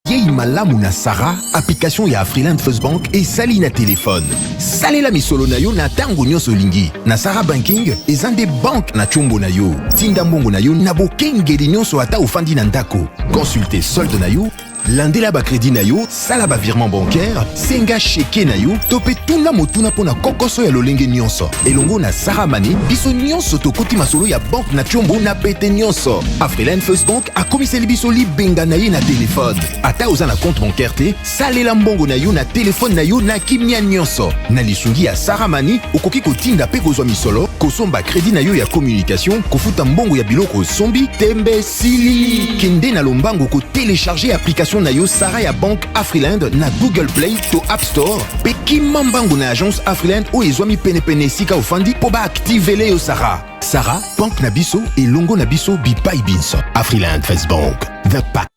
Yei malamu na Sarah, application ya Afriland First Bank et sali na téléphone. Salela misolo na yo na tango nyonso lingi. Na Sarah Banking, ezande bank na chombo na yo. Tinda mbongo na yo na bokengeli nyonso ata ofandi na ndako. Consultez solde na yo, landela ba crédit na yo, sala ba virement bancaire, senga cheke na yo, tope tuna motuna pona kokoso ya lolenge nyonso. Elongo na Sarah Money, biso nyonso tokoti masolo ya bank na chombo na pete nyonso. Afriland First Bank a komiseli biso libenga na ye na téléphone. Ata oza na compte bancaire te, salela mbongo na yo na téléphone na yo na kimia nyonso. Na lisungi ya Sarah Money, okoki kotinda pe kozwa misolo, kosomba crédit na yo ya communication, kofuta mbongo ya biloko sombi, tembe sili. Kende na lombango ko télécharger application na yo Sarah ya Bank Afriland na Google Play to App Store. Pe kimambango na agence Afriland o ezwami pene sika ofandi po ba activer yo Sarah. Sarah, Bank na biso et longo na biso bipai binso. Afriland First Bank, the pack.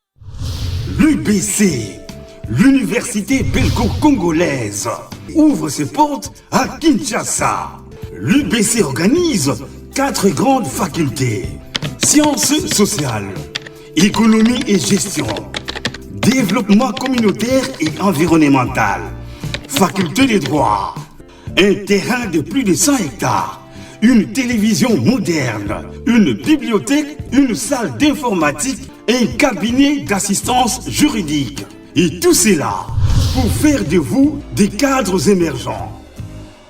L'UBC, l'université belgo-congolaise, ouvre ses portes à Kinshasa. L'UBC organise 4 grandes facultés. Sciences sociales, économie et gestion, développement communautaire et environnemental, faculté des droits, un terrain de plus de 100 hectares, une télévision moderne, une bibliothèque, une salle d'informatique et un cabinet d'assistance juridique. Et tout cela pour faire de vous des cadres émergents.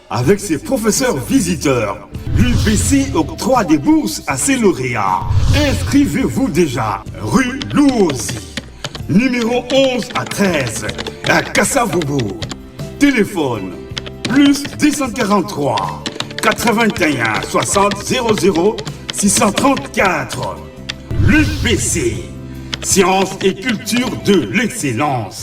Avec ses professeurs visiteurs, l'UBC octroie des bourses à ses lauréats. Inscrivez-vous déjà, rue Louosi. numéro 11 à 13, à Kassavogo. Téléphone, plus 243 81 60 00 634. L'UPC, science et culture de l'excellence.